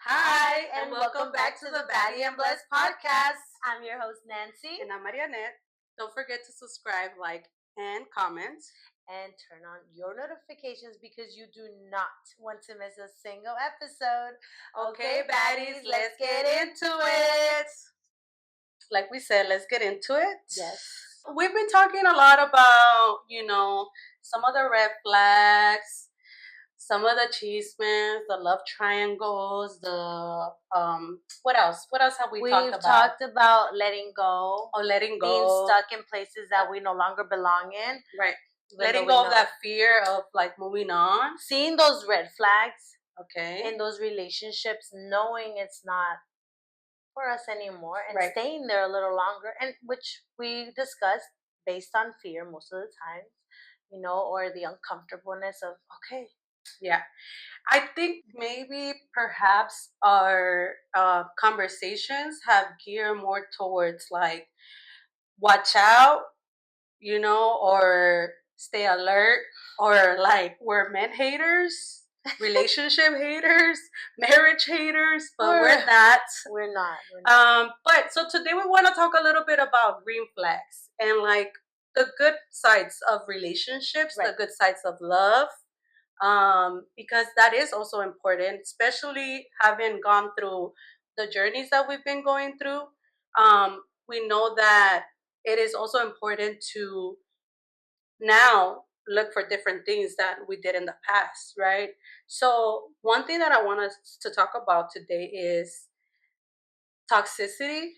Hi, and welcome back to the Baddie and Blessed podcast. I'm your host, Nancy. And I'm Marianette. Don't forget to subscribe, like, and comment. And turn on your notifications because you do not want to miss a single episode. Okay, baddies, let's get into it. Like we said, let's get into it. Yes. We've been talking a lot about, some of the red flags, some of the chismes, the love triangles, the what else? What else have we talked about? We've talked about letting go. Oh, letting go. Being stuck in places that we no longer belong in. Right. Letting go of that fear of like moving on. Seeing those red flags. Okay. In those relationships, knowing it's not for us anymore and staying there a little longer, and which we discussed based on fear most of the time, or the uncomfortableness of okay. Yeah. I think maybe perhaps our conversations have geared more towards like watch out, or stay alert, or like we're men haters, relationship haters, marriage haters, but we're not. We're not. But so today we want to talk a little bit about green flags and like the good sides of relationships, the good sides of love. Because that is also important, especially having gone through the journeys that we've been going through. We know that it is also important to now look for different things that we did in the past, right? So one thing that I want us to talk about today is toxicity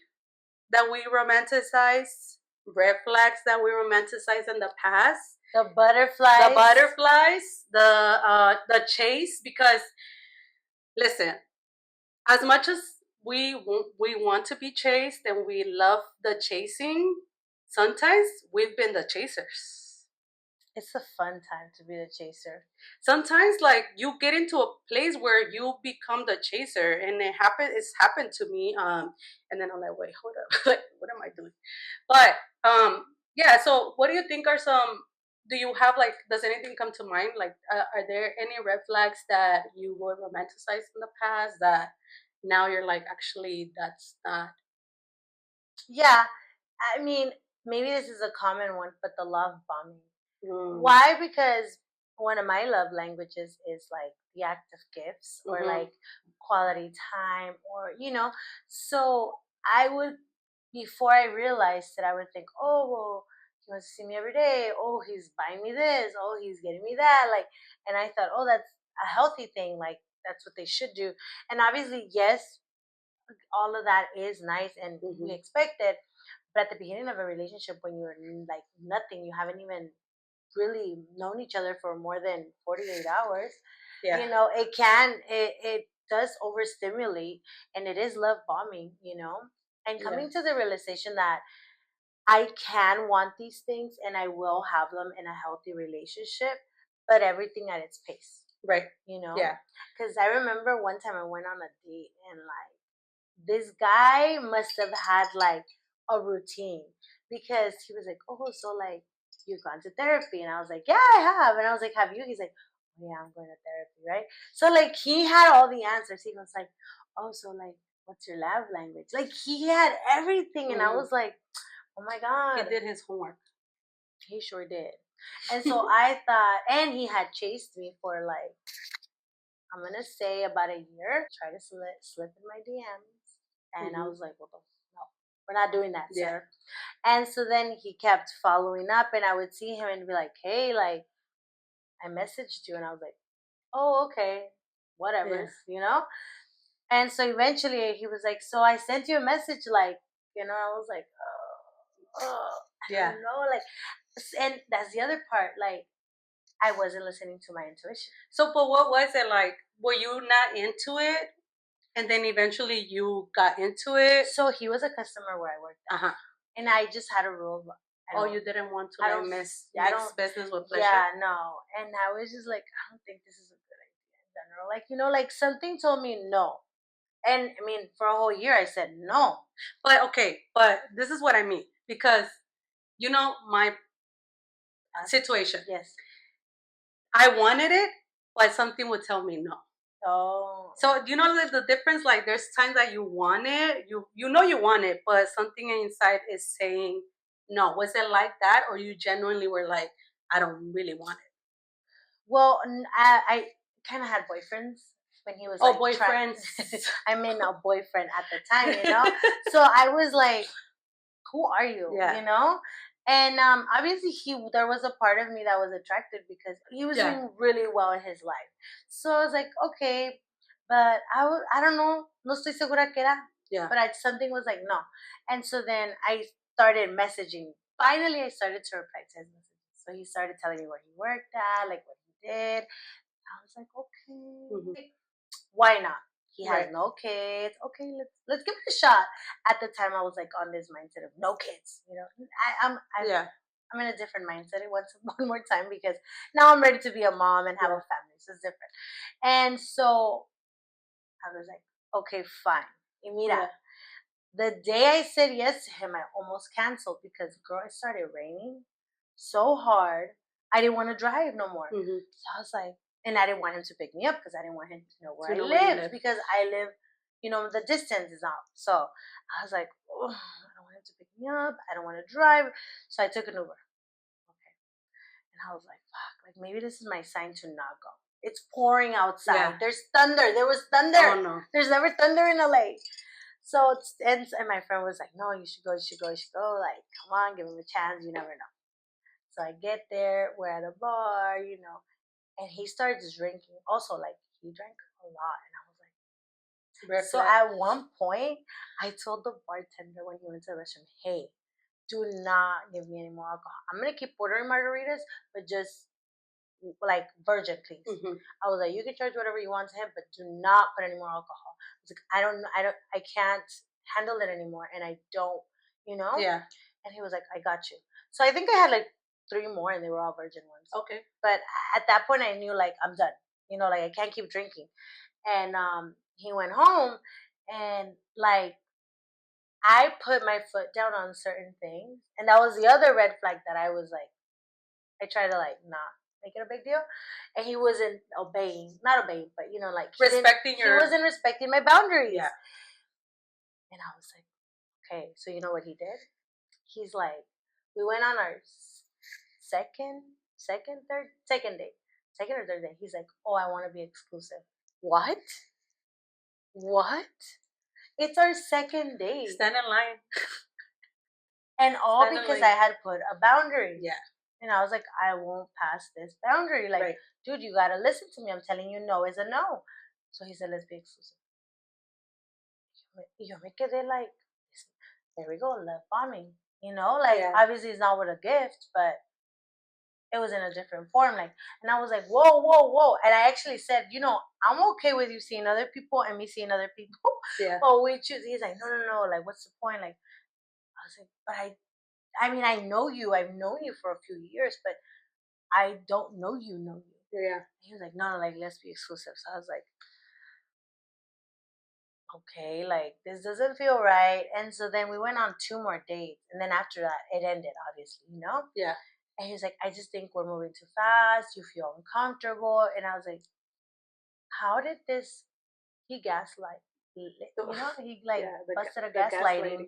that we romanticize, red flags that we romanticize in the past, the butterflies, the chase. Because listen, as much as we want to be chased and we love the chasing, sometimes we've been the chasers. It's a fun time to be the chaser. Sometimes like you get into a place where you become the chaser, and it's happened to me, and then I'm like, wait, hold up. Like, what am I doing? But yeah, so what do you think are some, do you have like, does anything come to mind? Like, are there any red flags that you would romanticize in the past that now you're like, actually, that's not? Yeah, I mean, maybe this is a common one, but the love bombing. Why? Because one of my love languages is like the act of gifts or like quality time, or so I would, before I realized it, I would think, oh, well, he wants to see me every day, oh, he's buying me this, oh, he's getting me that, like, and I thought, oh, that's a healthy thing, like that's what they should do. And obviously, yes, all of that is nice and we expect it, but at the beginning of a relationship, when you're like nothing, you haven't even really known each other for more than 48 hours, it does overstimulate, and it is love bombing, and coming to the realization that I can want these things and I will have them in a healthy relationship, but everything at its pace. Right. Yeah. Because I remember one time I went on a date, and like this guy must have had like a routine, because he was like, oh, so like you've gone to therapy, and I was like, yeah, I have. And I was like, have you? He's like, oh, yeah, I'm going to therapy, right? So like he had all the answers. He was like, oh, so like what's your love language? Like he had everything, and I was like, oh my god, he did his homework. He sure did. And so I thought, and he had chased me for like, I'm gonna say about a year, try to slip in my DMs. And I was like, well, no, we're not doing that, sir. And so then he kept following up, and I would see him and be like, hey, like, I messaged you. And I was like, oh, okay, whatever, And so eventually he was like, so I sent you a message, like, I was like, I don't know, like, and that's the other part, like, I wasn't listening to my intuition. So, but what was it like? Were you not into it? And then eventually you got into it? So he was a customer where I worked at. And I just had a rule. You didn't want to mix business with pleasure? Yeah, no. And I was just like, I don't think this is a good idea in general. Like, like something told me no. And I mean, for a whole year I said no. But okay, but this is what I mean. Because, my situation. Yes. I wanted it, but something would tell me no. Oh. So do you know the difference? Like there's times that you want it, you know you want it, but something inside is saying no. Was it like that, or you genuinely were like, I don't really want it? Well, I kind of had boyfriends when he was like boyfriends. I mean, a boyfriend at the time, you know. So I was like, who are you? Yeah. You know? And obviously there was a part of me that was attracted because he was doing really well in his life. So I was like, okay, but I don't know, no estoy segura que era. Yeah. But something was like, no. And so then I started messaging. Finally, I started to reply to his messages. So he started telling me where he worked at, like what he did. I was like, okay, why not? He has no kids. Okay, let's give it a shot. At the time, I was like on this mindset of no kids. You know, I'm in a different mindset. It once one more time because now I'm ready to be a mom and have a family. So it's different. And so I was like, okay, fine. Y mira, the day I said yes to him, I almost canceled because girl, it started raining so hard. I didn't want to drive no more. So I was like, and I didn't want him to pick me up because I didn't want him to know where I lived because I live, you know, the distance is out. So I was like, oh, I don't want him to pick me up. I don't want to drive. So I took an Uber. Okay. And I was like, fuck, like maybe this is my sign to not go. It's pouring outside. Yeah. There's thunder. There was thunder. Oh, no. There's never thunder in LA. So and my friend was like, no, you should go, you should go, you should go. Like, come on, give him a chance. You never know. So I get there, we're at a bar, you know, and he starts drinking. Also, like, he drank a lot. And I was like, so at one point, I told the bartender when he went to the restroom, hey, do not give me any more alcohol. I'm going to keep ordering margaritas, but just like virgin, please. I was like, you can charge whatever you want to him, but do not put any more alcohol. I was like, I can't handle it anymore, and I don't, you know. Yeah. And he was like, I got you. So I think I had like 3 more, and they were all virgin ones. Okay. But at that point, I knew like I'm done. You know, like I can't keep drinking. And he went home, and like I put my foot down on certain things, and that was the other red flag that I was like, I tried to like not make it a big deal, and he wasn't not obeying, but you know, like he wasn't respecting my boundaries. Yeah. And I was like, okay, so you know what he did? He's like, we went on our second or third day. He's like, oh, I want to be exclusive. What? It's our second date. Stand in line. And all Stand because I had put a boundary. Yeah. And I was like, I won't pass this boundary. Like, dude, you gotta listen to me. I'm telling you, no is a no. So he said, let's be exclusive. Yo me quedé like, there we go, love bombing. You know, like obviously it's not with a gift, but it was in a different form. Like, and I was like, whoa. And I actually said, you know, I'm okay with you seeing other people and me seeing other people. Yeah. But we choose. He's like, no. Like, what's the point? Like, I was like, but I mean, I know you. I've known you for a few years, but I don't know you. Yeah. He was like, no, like, let's be exclusive. So I was like, okay, like, this doesn't feel right. And so then we went on 2 more dates. And then after that, it ended, obviously, you know? Yeah. And he was like, I just think we're moving too fast. You feel uncomfortable. And I was like, how did he gaslight? You know, he like busted a gaslighting.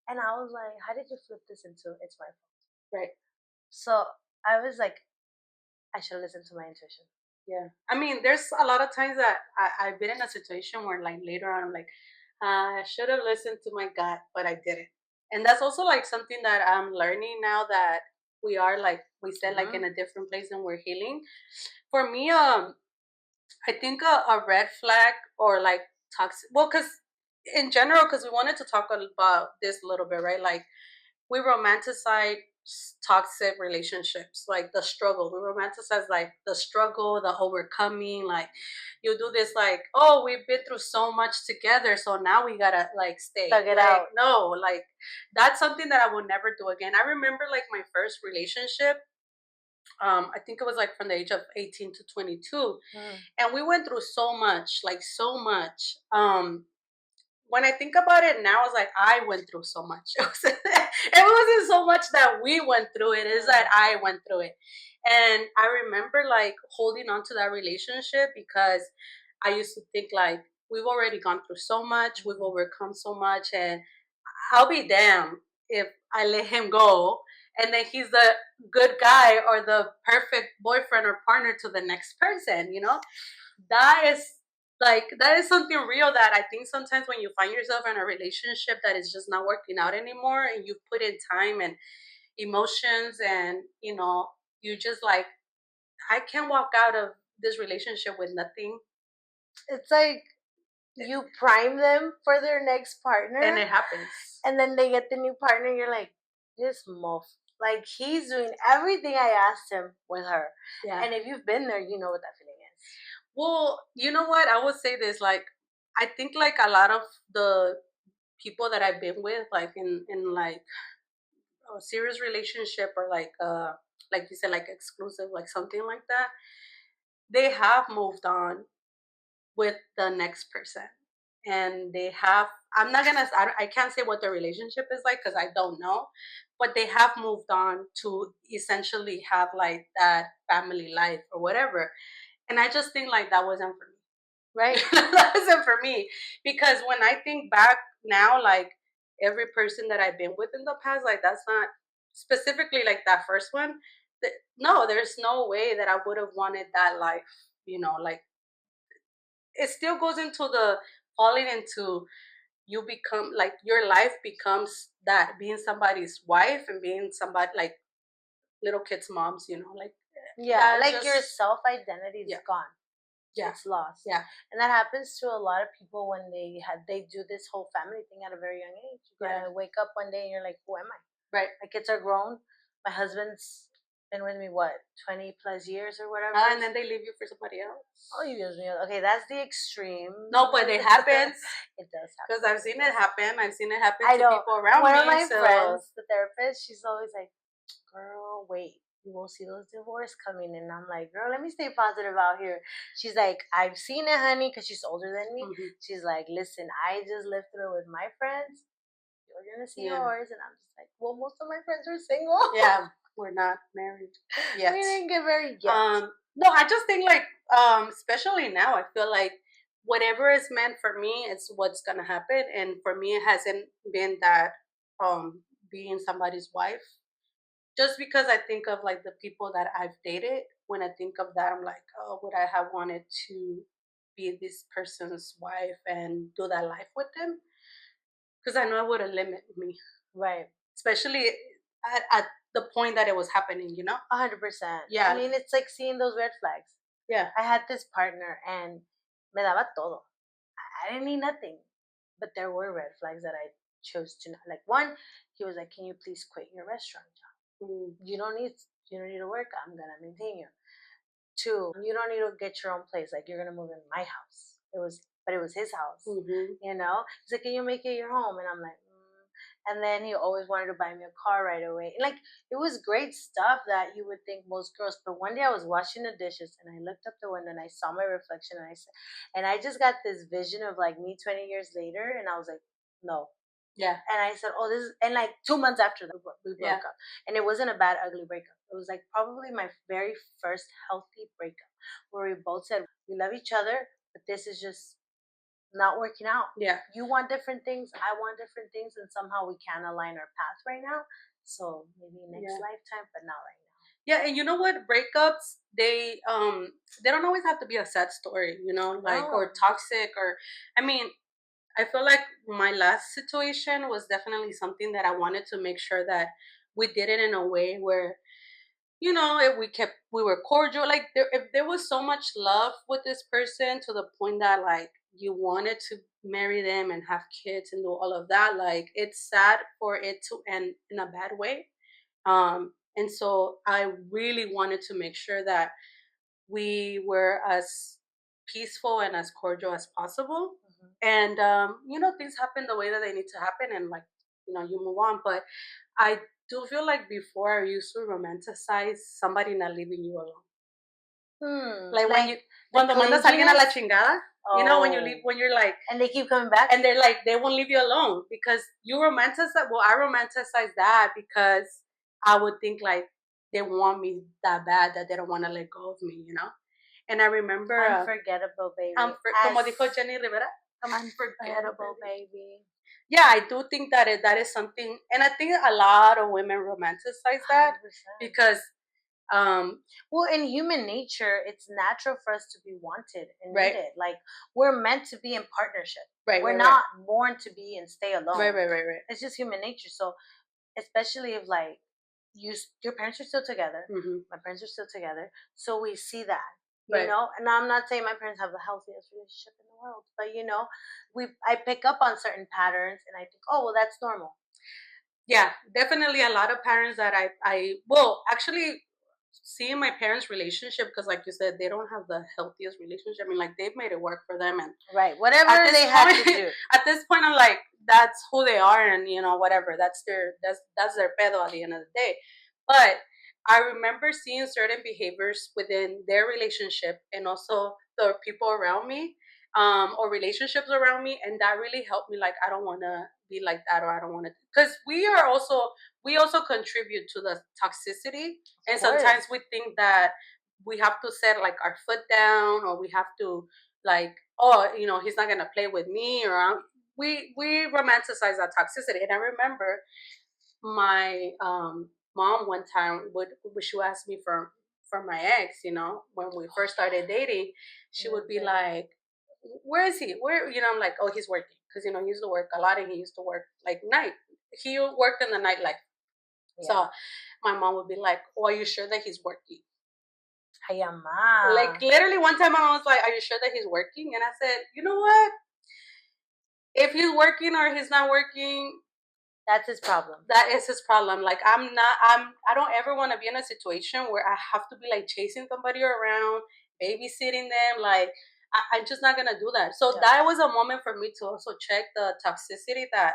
And I was like, how did you flip this into it's my fault? Right. So I was like, I should listen to my intuition. Yeah. I mean, there's a lot of times that I've been in a situation where like later on I'm like, I should have listened to my gut, but I didn't. And that's also like something that I'm learning now that we are like we said like in a different place and we're healing. For me, I think a red flag or like toxic. Well, because in general, because we wanted to talk about this a little bit, right? Like we romanticize toxic relationships, like the struggle. We romanticize like the struggle, the overcoming. Like you do this, like, oh, we've been through so much together, so now we gotta like stay. Thug it out. No, like that's something that I will never do again. I remember like my first relationship. I think it was like from the age of 18 to 22. And we went through so much, like so much. When I think about it now, it's like I went through so much. It wasn't so much that we went through it, it's that I went through it. And I remember like holding on to that relationship because I used to think like we've already gone through so much, we've overcome so much, and I'll be damned if I let him go and then he's the good guy or the perfect boyfriend or partner to the next person, you know? That is that is something real that I think sometimes when you find yourself in a relationship that is just not working out anymore and you put in time and emotions and you just like I can't walk out of this relationship with nothing. It's like you prime them for their next partner, and it happens. And then they get the new partner, and you're like, this muff. Like, he's doing everything I asked him with her. Yeah. And if you've been there, you know what that feeling is. Well, you know what? I would say this, like, I think like a lot of the people that I've been with, like in like a serious relationship or like you said, like exclusive, like something like that, they have moved on with the next person. And they have, I can't say what their relationship is like because I don't know, but they have moved on to essentially have like that family life or whatever. And I just think like that wasn't for me. Right? That wasn't for me. Because when I think back now, like every person that I've been with in the past, like that's not specifically like that first one. No, there's no way that I would have wanted that life, like it still goes into the falling into you become like your life becomes that being somebody's wife and being somebody like little kids' moms, like yeah, like just, your self identity is gone. Yeah. It's lost. Yeah. And that happens to a lot of people when they do this whole family thing at a very young age. You gotta wake up one day and you're like, who am I? Right. My kids are grown. My husband's been with me 20 plus years or whatever. And then they leave you for somebody else. Oh, you use me. Okay, that's the extreme. No, but it happens. It does happen. Because I've seen it happen. I've seen it happen to people around me. One of my friends, the therapist, she's always like, girl, wait, you will see those divorce coming. And I'm like, girl, let me stay positive out here. She's like, I've seen it, honey, because she's older than me. Mm-hmm. She's like, listen, I just lived through it with my friends. You're going to see yours. And I'm just like, well, most of my friends are single. Yeah, we're not married yet. We didn't get married yet. No, I just think like, especially now, I feel like whatever is meant for me is what's going to happen. And for me, it hasn't been that being somebody's wife. Just because I think of like the people that I've dated, when I think of that, I'm like, oh, would I have wanted to be this person's wife and do that life with them? Because I know it would have limited me. Right. Especially at the point that it was happening, 100%. Yeah. I mean, it's like seeing those red flags. Yeah. I had this partner and me daba todo. I didn't need nothing. But there were red flags that I chose to not. Like one, he was like, can you please quit your restaurant job? You don't need to work. I'm gonna maintain you. Two, you don't need to get your own place. Like you're gonna move in my house. It was his house. Mm-hmm. He's like, can you make it your home? And I'm like, And then he always wanted to buy me a car right away. Like it was great stuff that you would think most girls. But one day I was washing the dishes and I looked up the window and I saw my reflection and I said, and I just got this vision of like me 20 years later, and I was like, no. Yeah. And I said, oh, this is, and like 2 months after that, we broke up. And it wasn't a bad, ugly breakup. It was like probably my very first healthy breakup where we both said, we love each other, but this is just not working out. Yeah. You want different things, I want different things, and somehow we can't align our path right now. So maybe next lifetime, but not right now. Yeah, and you know what? Breakups, they don't always have to be a sad story, or toxic or I mean, I feel like my last situation was definitely something that I wanted to make sure that we did it in a way where, if we were cordial, like if there was so much love with this person to the point that like you wanted to marry them and have kids and do all of that, like it's sad for it to end in a bad way. And so I really wanted to make sure that we were as peaceful and as cordial as possible. And things happen the way that they need to happen, and like you move on. But I do feel like before I used to romanticize somebody not leaving you alone. Like when you cuando mandas a alguien a la chingada, when you leave, when you're like, and they keep coming back, and they're like they won't leave you alone because you romanticize. Well, I romanticize that because I would think like they want me that bad that they don't want to let go of me, And I remember unforgettable, baby. como dijo Jenny Rivera, unforgettable, baby. Yeah, I do think that is something, and I think a lot of women romanticize that 100%. because well, in human nature, it's natural for us to be wanted and right. needed. Like, we're meant to be in partnership. Right, we're right, not born to be and stay alone. Right. It's just human nature. So, especially if like your parents are still together, my parents are still together, so we see that. You know, and I'm not saying my parents have the healthiest relationship in the world, but you know, I pick up on certain patterns and I think, oh well, that's normal. Yeah, definitely a lot of parents that I well, actually seeing my parents' relationship, because like you said, they don't have the healthiest relationship. I mean, like they've made it work for them, and right, whatever they had to do. At this point, I'm like, that's who they are, and you know, whatever. That's their pedo at the end of the day. But I remember seeing certain behaviors within their relationship, and also the people around me, or relationships around me, and that really helped me. Like, I don't want to be like that, or I don't want to, because we also contribute to the toxicity, and sometimes we think that we have to set like our foot down, or we have to like, oh, you know, he's not gonna play with me, or we romanticize that toxicity. And I remember my mom one time would she would ask me for my ex, you know, when we first started dating, she would be like, where is he? Where, you know, I'm like, oh, he's working, because you know he used to work a lot, and he used to work like night. He worked in the nightlife. Yeah. So my mom would be like, oh, are you sure that he's working? Like literally one time my mom was like, are you sure that he's working? And I said, you know what? If he's working or he's not working, that's his problem. That is his problem. Like I don't ever want to be in a situation where I have to be like chasing somebody around, babysitting them. Like I'm just not gonna do that. So that was a moment for me to also check the toxicity that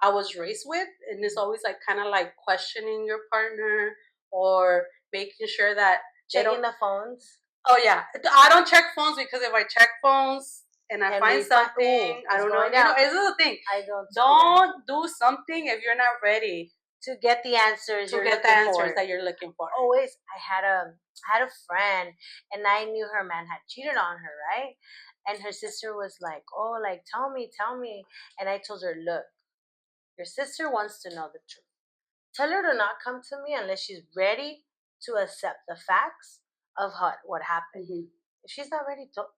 I was raised with. And it's always like kind of like questioning your partner, or making sure that checking the phones. Oh yeah, I don't check phones, because if I check phones and I find something, I don't know. You know, this is the thing. I don't do something if you're not ready to get the answers that you're looking for. Always, I had a friend, and I knew her man had cheated on her, right? And her sister was like, "Oh, like tell me," and I told her, "Look, your sister wants to know the truth. Tell her to not come to me unless she's ready to accept the facts of what happened. If she's not ready, don't."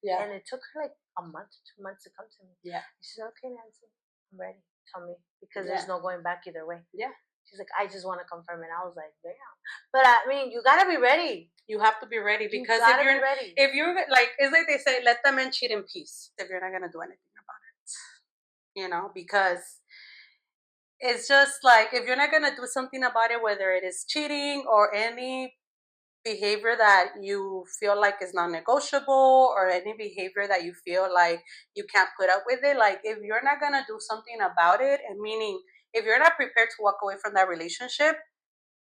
Yeah. And it took her like a month, 2 months to come to me. Yeah. She said, "Okay, Nancy, I'm ready. Tell me, because there's no going back either way." Yeah. She's like, "I just want to confirm it." I was like, "Damn." But I mean, you gotta be ready. You have to be ready, because if you're like, it's like they say, let the men cheat in peace. If you're not gonna do anything about it, you know, because it's just like, if you're not gonna do something about it, whether it is cheating or any behavior that you feel like is non-negotiable, or any behavior that you feel like you can't put up with it, like if you're not gonna do something about it, and meaning if you're not prepared to walk away from that relationship,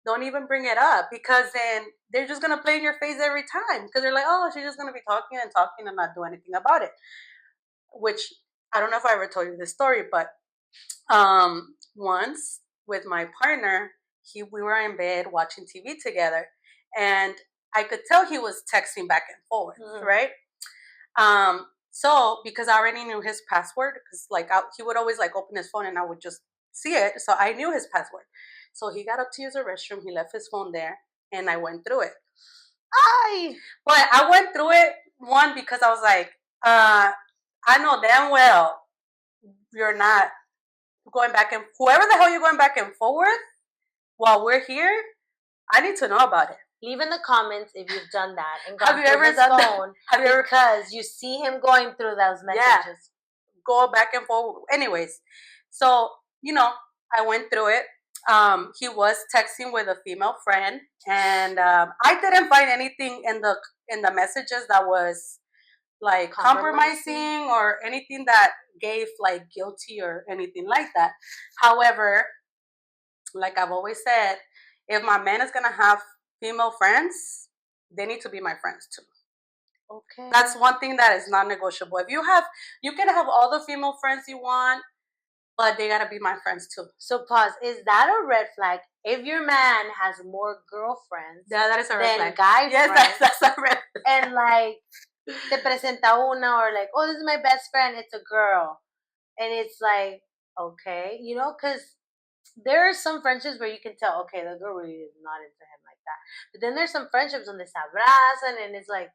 don't even bring it up, because then they're just gonna play in your face every time, because they're like, oh, she's just gonna be talking and talking and not do anything about it. Which, I don't know if I ever told you this story, but once with my partner, we were in bed watching TV together, and I could tell he was texting back and forth, right? So because I already knew his password, because like he would always like open his phone and I would just see it, so I knew his password. So he got up to use the restroom, he left his phone there, and I went through it. But I went through it, one, because I was like, I know damn well you're not going back, and whoever the hell you're going back and forth while we're here, I need to know about it. Leave in the comments if you've done that and gone through his phone, because you see him going through those messages. Yeah, go back and forth. Anyways, so you know, I went through it. He was texting with a female friend, and I didn't find anything in the messages that was like compromising or anything that gave like guilty or anything like that. However, like I've always said, if my man is gonna have female friends, they need to be my friends too. Okay. That's one thing that is non-negotiable. If you can have all the female friends you want, but they gotta be my friends too. So pause. Is that a red flag? If your man has more girlfriends, yeah, that is a red flag. Guy yes, friends, that's a red flag. And like te presenta una, or like, oh, this is my best friend. It's a girl, and it's like, okay, you know, because there are some friendships where you can tell, okay, the girl really is not into him like that. But then there's some friendships when they se abrazan, and it's like,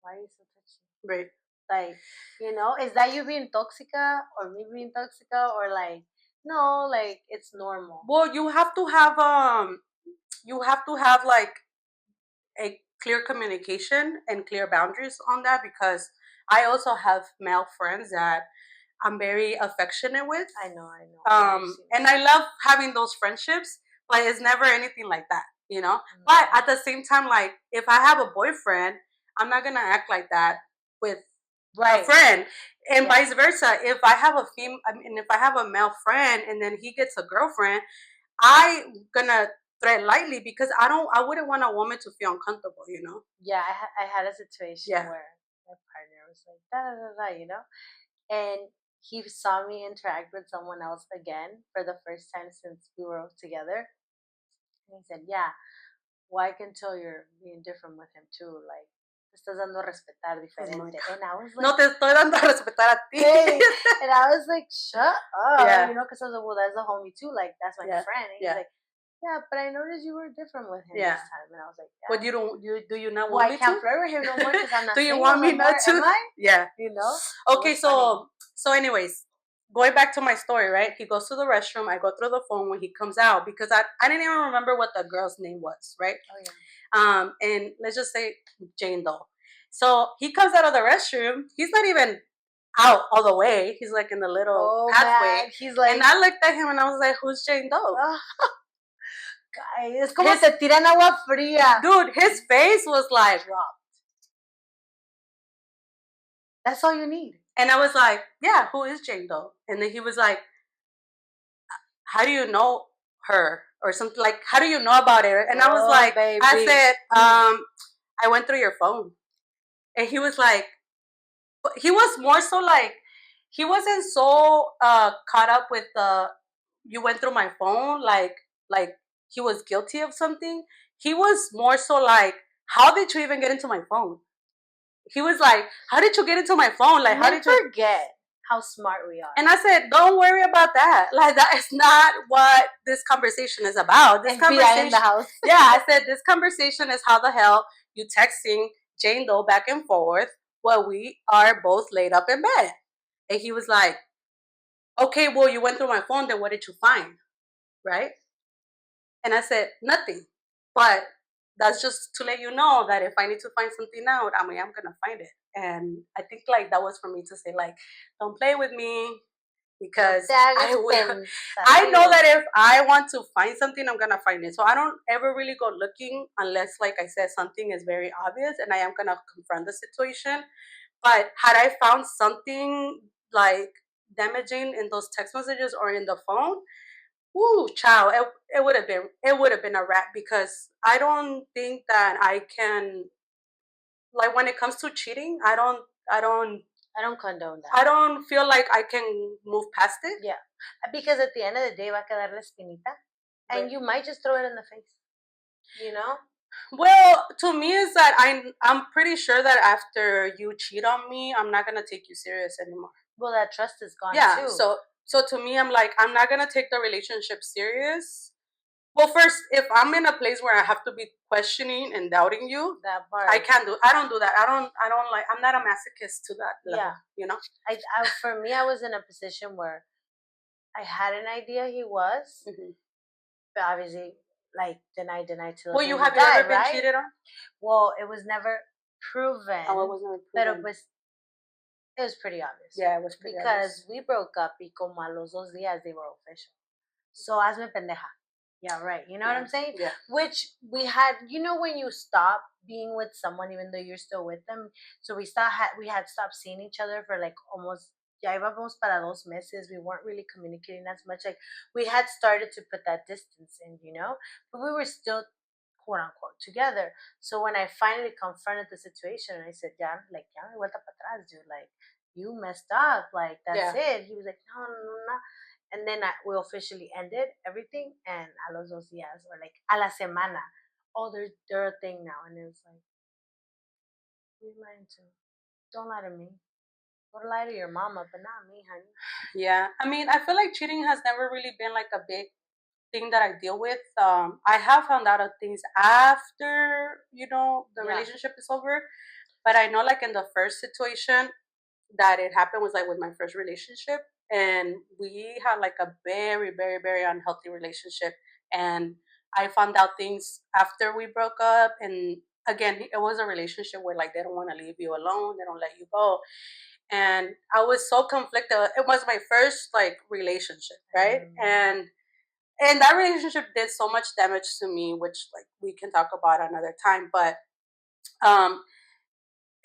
why are you so touchy? Right. Like, you know, is that you being toxica or me being toxica, or like, no, like it's normal. Well, you have to have like a clear communication and clear boundaries on that, because I also have male friends that I'm very affectionate with. I know. And I love having those friendships, but it's never anything like that, you know? Mm-hmm. But at the same time, like, if I have a boyfriend, I'm not gonna act like that with a friend. And vice versa. If I have if I have a male friend and then he gets a girlfriend, I'm gonna tread lightly, because I wouldn't want a woman to feel uncomfortable, you know? Yeah, I had a situation where my partner was like, da da da da, you know? And he saw me interact with someone else again for the first time since we were together. And he said, yeah, well, I can tell you're being different with him too. Like, te estás dando a respetar diferente. And I was like, no te estoy dando a respetar a ti. Hey. And I was like, shut up. You know, because I was like, well, that's a homie too. Like, that's my friend. And he's like, yeah, but I noticed you were different with him this time. And I was like, yeah. But do you not want me to? I can't flirt with him no more because I'm not Do you single want me no not more, to? am I? Yeah. You know? Okay, so anyways, going back to my story, right? He goes to the restroom. I go through the phone when he comes out, because I didn't even remember what the girl's name was, right? Oh, yeah. And let's just say Jane Doe. So he comes out of the restroom. He's not even out all the way. He's like in the little pathway. Man. He's like, and I looked at him and I was like, "Who's Jane Doe?" Guys, es como te tiran agua fría. Dude, his face was like dropped. That's all you need. And I was like, "Yeah, who is Jane Doe?" And then he was like, "How do you know her?" Or something like, "How do you know about it?" And I was like, baby. I said, "I went through your phone." And he was like, he was more so like, he wasn't so caught up with the, you went through my phone, like he was guilty of something. He was more so like, how did you even get into my phone? He was like, how did you get into my phone? Like, how did you forget how smart we are? And I said, don't worry about that. Like, that is not what this conversation is about. This conversation in the house. Yeah, I said, this conversation is how the hell you texting Jane Doe back and forth while we are both laid up in bed. And he was like, okay, well, you went through my phone, then what did you find? Right? And I said, nothing. But that's just to let you know that if I need to find something out, I'm gonna find it. And I think like that was for me to say, like, don't play with me, because I know that if I want to find something, I'm gonna find it. So I don't ever really go looking unless, like I said, something is very obvious and I am gonna confront the situation. But had I found something like damaging in those text messages or in the phone, woo, child, it would have been a wrap, because I don't think that I can, like, when it comes to cheating, I don't condone that. I don't feel like I can move past it. Yeah, because at the end of the day, va a quedar la espinita, and you might just throw it in the face. You know. Well, to me is that I'm pretty sure that after you cheat on me, I'm not gonna take you serious anymore. Well, that trust is gone too. So to me, I'm like, I'm not gonna take the relationship serious. Well, first, if I'm in a place where I have to be questioning and doubting you, that part, I can't do. I don't do that. I don't like. I'm not a masochist to that level. Yeah, you know. For me, I was in a position where I had an idea he was, but obviously, like, deny to the well, you have ever been cheated on? Well, it was never proven. Oh, it was never proven. But it was pretty obvious. Yeah, it was pretty obvious. Because we broke up y como a los 2 días they were official. So hazme pendeja. Yeah, right. You know what I'm saying? Yeah. Which we had, you know, when you stop being with someone even though you're still with them. So we had stopped seeing each other for like almost, ya íbamos para 2 meses. We weren't really communicating as much. Like, we had started to put that distance in, you know, but we were still quote unquote together. So when I finally confronted the situation and I said, ya me vuelta para atrás, dude, like, you messed up, like, that's it. He was like, no. And then we officially ended everything, and a los 2 días, or like a la semana, oh, they're a thing now. And it was like, who are you lying to? Don't lie to me. Don't lie to your mama, but not me, honey. Yeah, I mean, I feel like cheating has never really been like a big thing that I deal with. I have found out of things after, the relationship is over, but I know like in the first situation that it happened was like with my first relationship, and we had like a very, very, very unhealthy relationship. And I found out things after we broke up, and again, it was a relationship where like they don't want to leave you alone, they don't let you go, and I was so conflicted. It was my first like relationship, right? And that relationship did so much damage to me, which like we can talk about another time. But um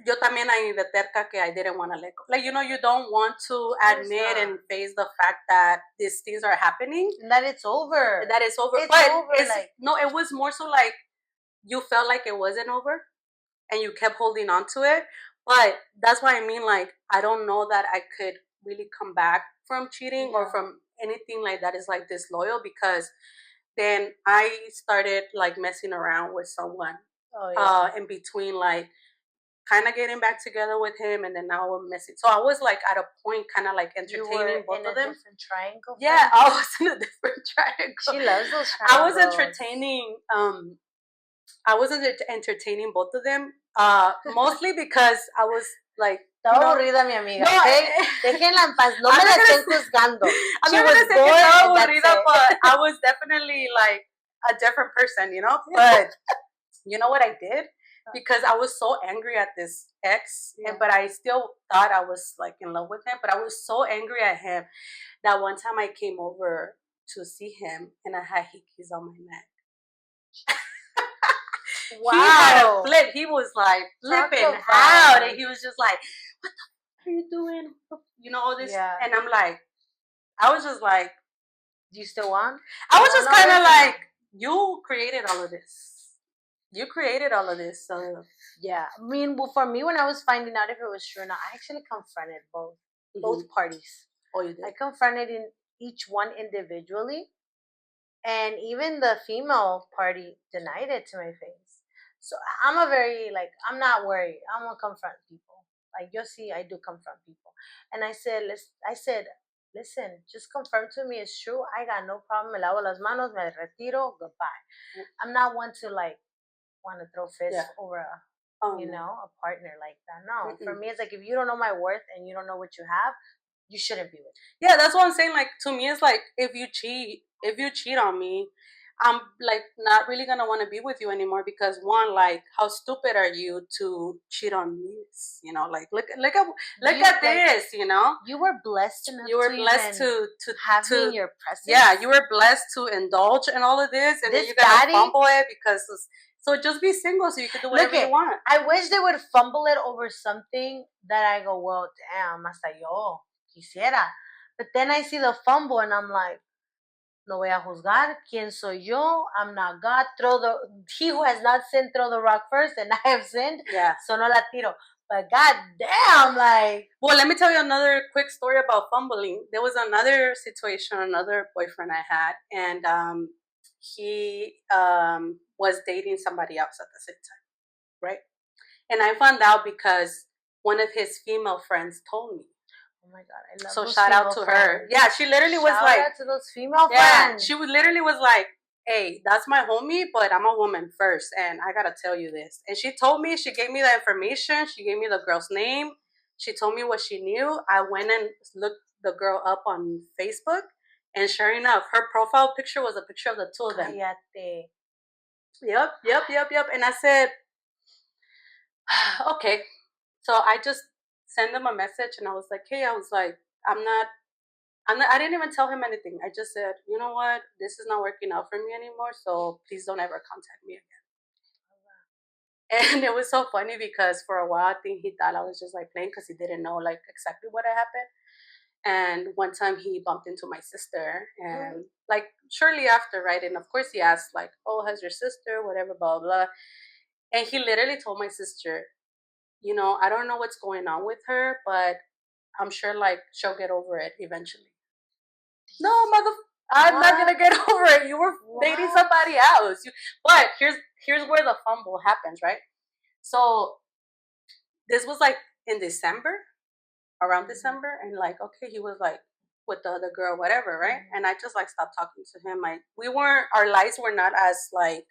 yo también ahí de terca que I didn't want to let go. Like, you don't want to admit and face the fact that these things are happening. And that it's over. That it's over. It's but over, like, no, it was more so like you felt like it wasn't over and you kept holding on to it. But that's what I mean. Like, I don't know that I could really come back from cheating or from anything like that is like disloyal, because then I started like messing around with someone in between, like kind of getting back together with him, and then now we're messing. So I was like at a point kind of like entertaining both of them. Different triangle. Yeah, I was in a different triangle. She loves those triangles. I was entertaining. I wasn't entertaining both of them. Mostly because I was like. Estaba aburrida, mi amiga. No, okay? Déjenla en paz. No me la estén juzgando. I'm not gonna say que estaba aburrida, but I was definitely like a different person, But you know what I did? Because I was so angry at this ex, but I still thought I was like in love with him. But I was so angry at him that one time I came over to see him and I had hickeys on my neck. Wow. He had a flip. He was like flipping out, and he was just like, "What the fuck are you doing?" All this. Yeah. And I'm like, I was just like, "Do you still want?" I was just kind of like, "You created all of this. You created all of this." So yeah, I mean, well, for me, when I was finding out if it was true or not, I actually confronted both parties. Oh, you did? I confronted each one individually, and even the female party denied it to my face. So I'm I'm not worried. I'm gonna confront people. Like, you see, I do confront people. And I said, listen, just confirm to me it's true. I got no problem. Me lavo las manos, me retiro, goodbye. I'm not one to like want to throw fists over a partner like that. No, for me, it's like, if you don't know my worth and you don't know what you have, you shouldn't be with me. Yeah, that's what I'm saying. Like, to me, it's like, if you cheat on me, I'm like not really gonna want to be with you anymore, because one, like, how stupid are you to cheat on me? Like, look at this. You were blessed enough. You were blessed to have me in your presence. Yeah, you were blessed to indulge in all of this, and then you gotta fumble it because. So just be single so you can do whatever you want. I wish they would fumble it over something that I go, well, damn, hasta yo quisiera. But then I see the fumble and I'm like, no voy a juzgar. ¿Quién soy yo? I'm not God. He who has not sinned, throw the rock first, and I have sinned. Yeah. So no la tiro. But god damn, like. Well, let me tell you another quick story about fumbling. There was another situation, another boyfriend I had, and he was dating somebody else at the same time, right? And I found out because one of his female friends told me. Oh my god, I love so those shout out to her. Yeah, she literally was like, shout out to those female friends. She literally was like, hey, that's my homie, but I'm a woman first, and I gotta tell you this. And she told me, she gave me the information, she gave me the girl's name, she told me what she knew. I went and looked the girl up on Facebook, and sure enough, her profile picture was a picture of the two of them. Cállate. Yep. And I said, okay. So I just sent him a message, and I was like, hey, I didn't even tell him anything. I just said, you know what? This is not working out for me anymore, so please don't ever contact me again. And it was so funny because for a while, I think he thought I was just like playing, because he didn't know like exactly what had happened. And one time he bumped into my sister, and like shortly after, right? And of course he asked like, oh, how's your sister? Whatever, blah, blah. And he literally told my sister, I don't know what's going on with her, but I'm sure like she'll get over it eventually. No, mother, I'm not gonna get over it. You were dating somebody else. But here's where the fumble happens, right? So this was like in December, around December, and like, okay, he was like with the other girl, whatever, right? And I just like stopped talking to him. Like we weren't, our lives were not as like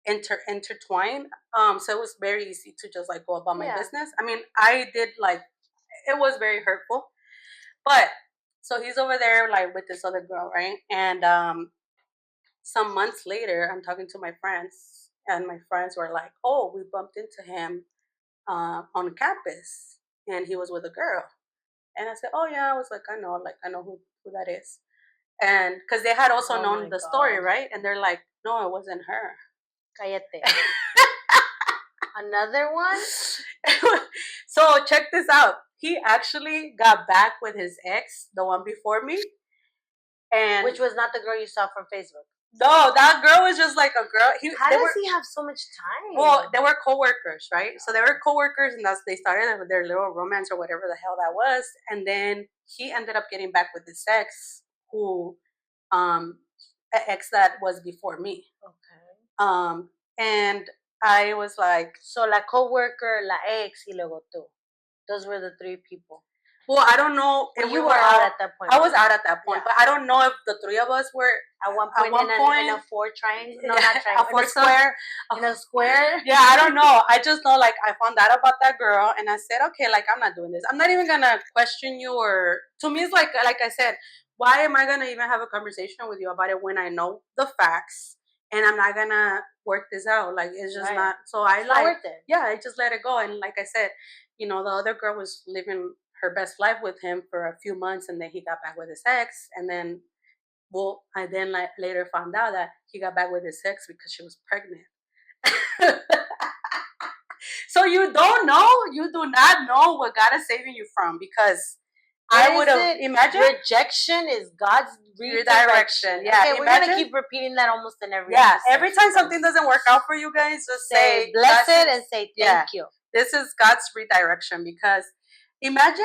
intertwined. So it was very easy to just like go about my business. I mean, I did like, it was very hurtful, but so he's over there like with this other girl, right? And some months later, I'm talking to my friends, and my friends were like, "Oh, we bumped into him on campus, and he was with a girl." And I said, "Oh yeah," I was like, I know who that is, and because they had also known the story, right? And they're like, "No, it wasn't her." Cállate. Another one? So check this out. He actually got back with his ex, the one before me, and which was not the girl you saw from Facebook. No, that girl was just like a girl. How does he have so much time? Well, they were coworkers, right? So they were coworkers, and they started their little romance or whatever the hell that was. And then he ended up getting back with his ex, who, an ex that was before me. Okay. And I was like, so la coworker, la ex, y luego tú. Those were the three people. Well, I don't know. Well, you were out at that point. I was out at that point, but I don't know if the three of us were at one point in a four triangle. No, not triangle. A four square. In a square. Yeah, I don't know. I just know like I found out about that girl, and I said, okay, like I'm not doing this. I'm not even gonna question you, or to me, it's like I said, why am I gonna even have a conversation with you about it when I know the facts, and I'm not gonna work this out? Like it's just not. So I it's not worth it. Yeah, I just let it go, and like I said, the other girl was living her best life with him for a few months, and then he got back with his ex, and then I then later found out that he got back with his ex because she was pregnant. So you don't know, you do not know what God is saving you from, because I would have imagine rejection is God's redirection. Yeah, okay, we're gonna keep repeating that almost in every episode. Every time something doesn't work out for you guys, just say bless it and say thank you. This is God's redirection, because imagine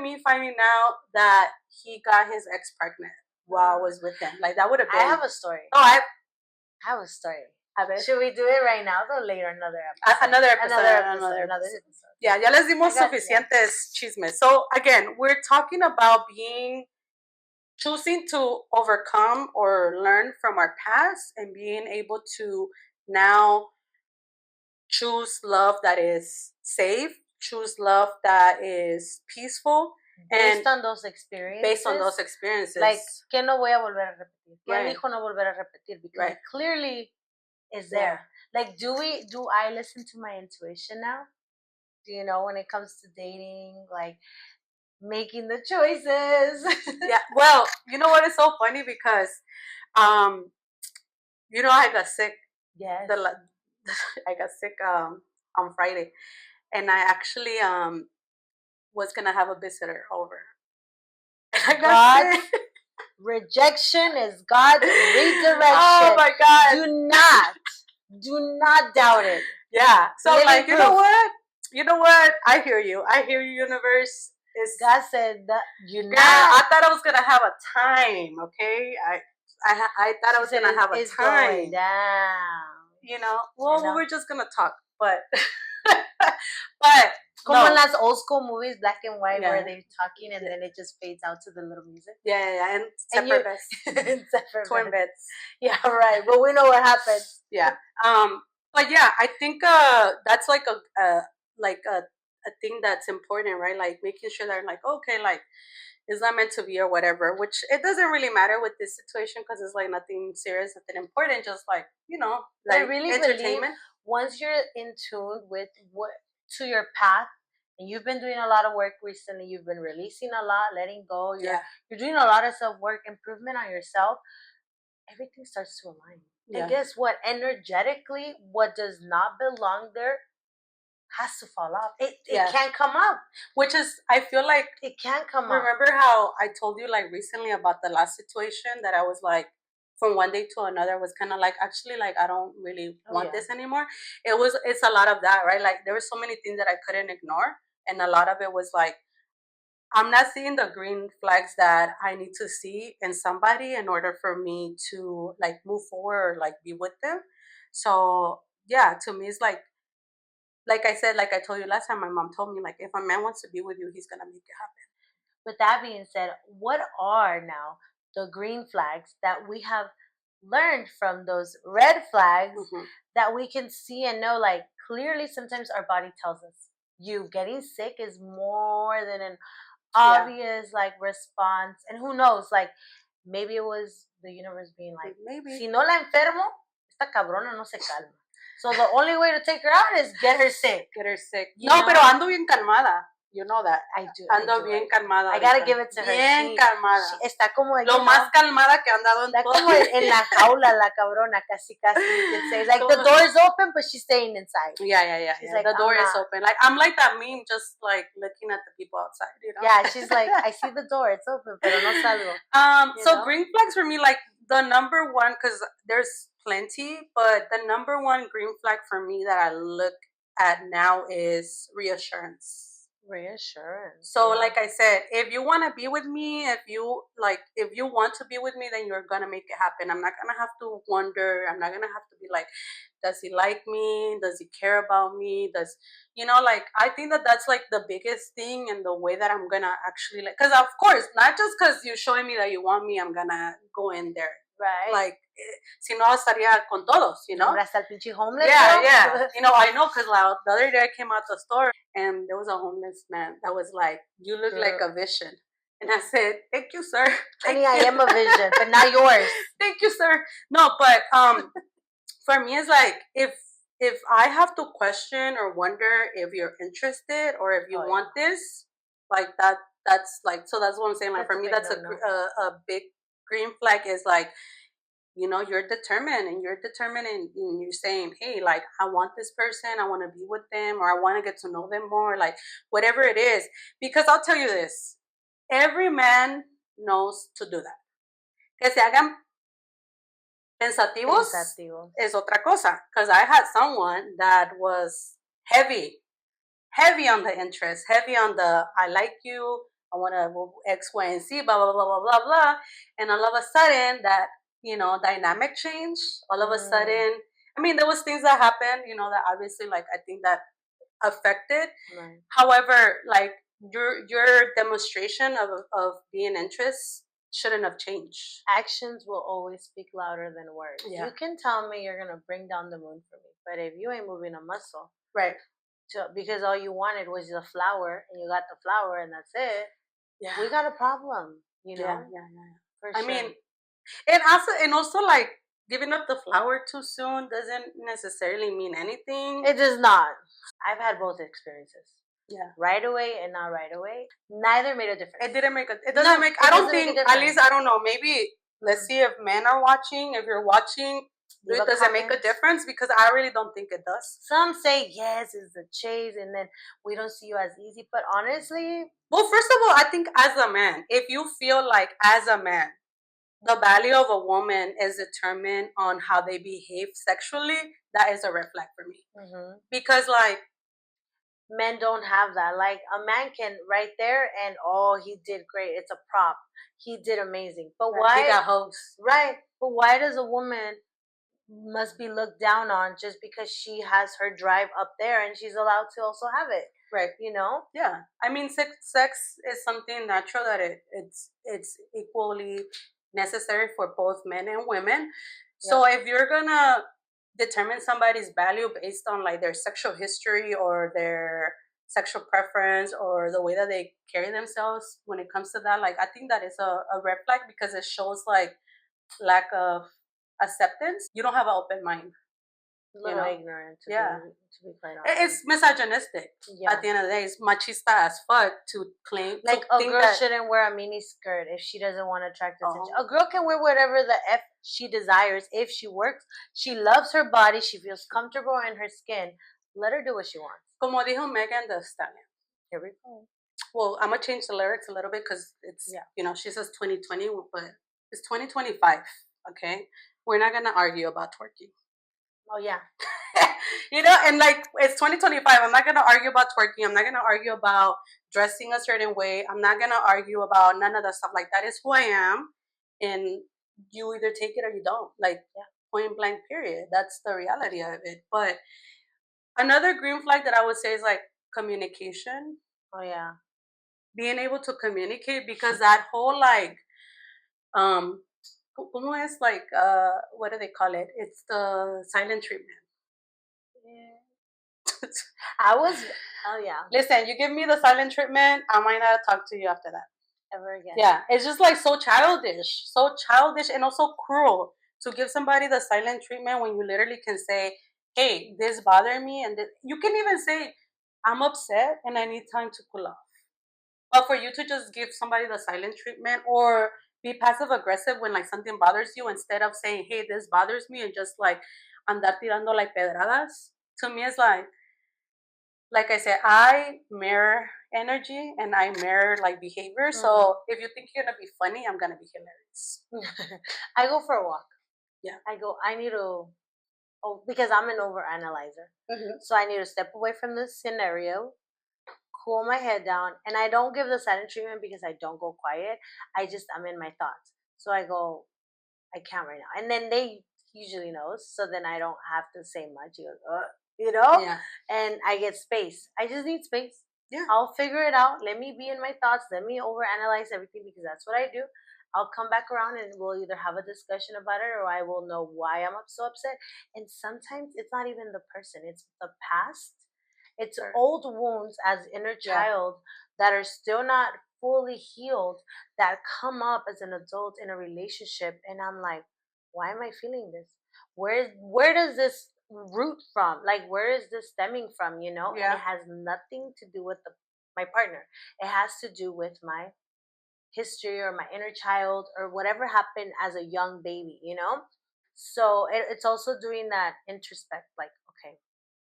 me finding out that he got his ex pregnant while I was with him. Like that would have been. I have a story. Oh, I have a story. Should we do it right now or later? Another episode. Another episode. Yeah, ya les dimos suficientes chismes. So again, we're talking about choosing to overcome or learn from our past, and being able to now choose love that is safe, choose love that is peaceful, based on those experiences. Like, que no voy a volver a repetir. Que elijo no volver a repetir, because it clearly is there. Like, do I listen to my intuition now? Do you know, when it comes to dating, like making the choices? Yeah. Well, you know what is so funny, because I got sick. Yes. I got sick on Friday, and I actually was gonna have a visitor over. And I got sick. Rejection is God's redirection. Oh my God! Do not doubt it. Yeah. So like, you know what? I hear you. Universe. God said that I thought I was gonna have a time. Okay. I thought I was gonna have a time. Going down. We were just gonna talk, but como en las old school movies, black and white, where they're talking and then it just fades out to the little music. Yeah, and separate beds, twin beds. Yeah, right. But we know what happens. Yeah. But yeah, I think that's like a thing that's important, right? Like making sure that like, okay, like, it's not meant to be or whatever, which it doesn't really matter with this situation, because it's like nothing serious, nothing important, just like, like, I really entertainment. Once you're in tune with to your path, and you've been doing a lot of work recently, you've been releasing a lot, letting go, you're doing a lot of self-work, improvement on yourself, everything starts to align. Yeah. And guess what? Energetically, what does not belong there has to fall off. It can't come up. Which is, I feel like it can't come up. Remember how I told you like recently about the last situation that I was like, from one day to another, was kind of like, actually, like, I don't really want this anymore. It's a lot of that, right? Like, there were so many things that I couldn't ignore, and a lot of it was like, I'm not seeing the green flags that I need to see in somebody in order for me to like move forward or like be with them. So yeah, to me it's like I said, like I told you last time, my mom told me like if a man wants to be with you, he's gonna make it happen. With that being said, what are now the green flags that we have learned from those red flags that we can see and know? Like clearly, sometimes our body tells us you getting sick is more than an obvious like response, and who knows, like maybe it was the universe being like, maybe si no la enfermo, esta cabrona no se calma. So the only way to take her out is get her sick. Get her sick. No, pero ando bien calmada. You know that. I do. Ando bien calmada. I gotta give it to her. Bien calmada. Está como lo más calmada que ha andado en está como en la jaula la cabrona, casi casi. You could say like the door is open, but she's staying inside. Yeah. She's like, the door is open. Like I'm like that meme, just like looking at the people outside. You know? Yeah, she's like, I see the door, it's open, pero no salgo. So green flags for me, like the number one, because there's plenty, but the number one green flag for me that I look at now is reassurance. So like I said, if you want to be with me, if you want to be with me, then you're gonna make it happen. I'm not gonna have to wonder. I'm not gonna have to be like, does he like me? Does he care about me? Like I think that that's like the biggest thing, and the way that I'm gonna actually like, because of course, not just because you're showing me that you want me, I'm gonna go in there. Right. Like, si no estaría con todos, you know? Hasta el pinche homeless. Yeah. I know, because the other day I came out the store and there was a homeless man that was like, you look like a vision. And I said, thank you, sir. Honey, I am a vision, but not yours. Thank you, sir. No, but for me, it's like, if I have to question or wonder if you're interested or if you want this, like that's like, so that's what I'm saying. Like for me, that's a big green flag, is like, you're determined, and you're saying, hey, like, I want this person, I want to be with them, or I want to get to know them more, like whatever it is. Because I'll tell you this, every man knows to do that. Que se hagan pensativos es otra cosa. Because I had someone that was heavy on the interest, heavy on the, I like you, I want to X, Y, and Z, blah, blah, blah, blah, blah, blah. And all of a sudden, that, dynamic change, all of a sudden, I mean, there was things that happened, that obviously, like, I think that affected. Right. However, like, your demonstration of being interest shouldn't have changed. Actions will always speak louder than words. Yeah. You can tell me you're going to bring down the moon for me, but if you ain't moving a muscle. Right. Because all you wanted was the flower, and you got the flower, and that's it. Yeah, we got a problem. Yeah. For sure. I mean, and also like giving up the flower too soon doesn't necessarily mean anything. It does not. I've had both experiences. Yeah, right away and not right away. Neither made a difference. It didn't make a. It doesn't make. I don't think. At least I don't know. Maybe let's see if men are watching. If you're watching. Does it make a difference? Because I really don't think it does. Some say yes, it's a chase, and then we don't see you as easy. But honestly, well, first of all, I think as a man, if you feel like as a man, the value of a woman is determined on how they behave sexually, that is a red flag for me. Mm-hmm. Because like, men don't have that. Like a man can right there, and he did great. It's a prop. He did amazing. But why? He got hosts. Right. But why does a woman must be looked down on just because she has her drive up there and she's allowed to also have it? Right. Yeah. I mean, sex is something natural, that it's equally necessary for both men and women. Yeah. So if you're gonna determine somebody's value based on like their sexual history or their sexual preference or the way that they carry themselves when it comes to that, like I think that is a red flag, because it shows like lack of acceptance. You don't have an open mind. A little ignorant. To be quite honest. It's misogynistic. Yeah. At the end of the day, it's machista as fuck to claim. Like a girl shouldn't wear a mini skirt if she doesn't want to attract attention. A girl can wear whatever the F she desires if she works. She loves her body. She feels comfortable in her skin. Let her do what she wants. Como dijo Megan Thee Stallion. Here we go. Well, I'm going to change the lyrics a little bit because it's, she says 2020, but it's 2025, okay? We're not going to argue about twerking. Oh yeah. You know, and like it's 2025. I'm not gonna argue about twerking. I'm not gonna argue about dressing a certain way. I'm not gonna argue about none of that stuff. Like that is who I am, and you either take it or you don't. Like point blank, period. That's the reality of it. But another green flag that I would say is like communication. Oh yeah. Being able to communicate, because that whole like um como es like what do they call it? It's the silent treatment. Yeah. I was. Oh yeah. Listen, you give me the silent treatment, I might not talk to you after that. Ever again. Yeah, it's just like so childish, and also cruel to give somebody the silent treatment when you literally can say, "Hey, this bothered me," and you can even say, "I'm upset and I need time to cool off." But for you to just give somebody the silent treatment or be passive aggressive when like something bothers you instead of saying, "Hey, this bothers me," and just like andar tirando like pedradas, to me is like I said, I mirror energy and I mirror like behavior. So if you think you're gonna be funny, I'm gonna be hilarious. I go for a walk. Yeah. I need to, because I'm an overanalyzer. So I need to step away from this scenario, cool my head down, and I don't give the silent treatment because I don't go quiet. I'm in my thoughts. So I go, I can't right now. And then they usually knows, so then I don't have to say much. He goes, you know? Yeah. And I get space. I just need space. Yeah. I'll figure it out. Let me be in my thoughts. Let me overanalyze everything because that's what I do. I'll come back around and we'll either have a discussion about it or I will know why I'm so upset. And sometimes it's not even the person, it's the past. It's old wounds as inner child that are still not fully healed that come up as an adult in a relationship. And I'm like, why am I feeling this? Where does this root from? Like, where is this stemming from? You know, and it has nothing to do with my partner. It has to do with my history or my inner child or whatever happened as a young baby. You know, so it's also doing that introspect. Like, okay,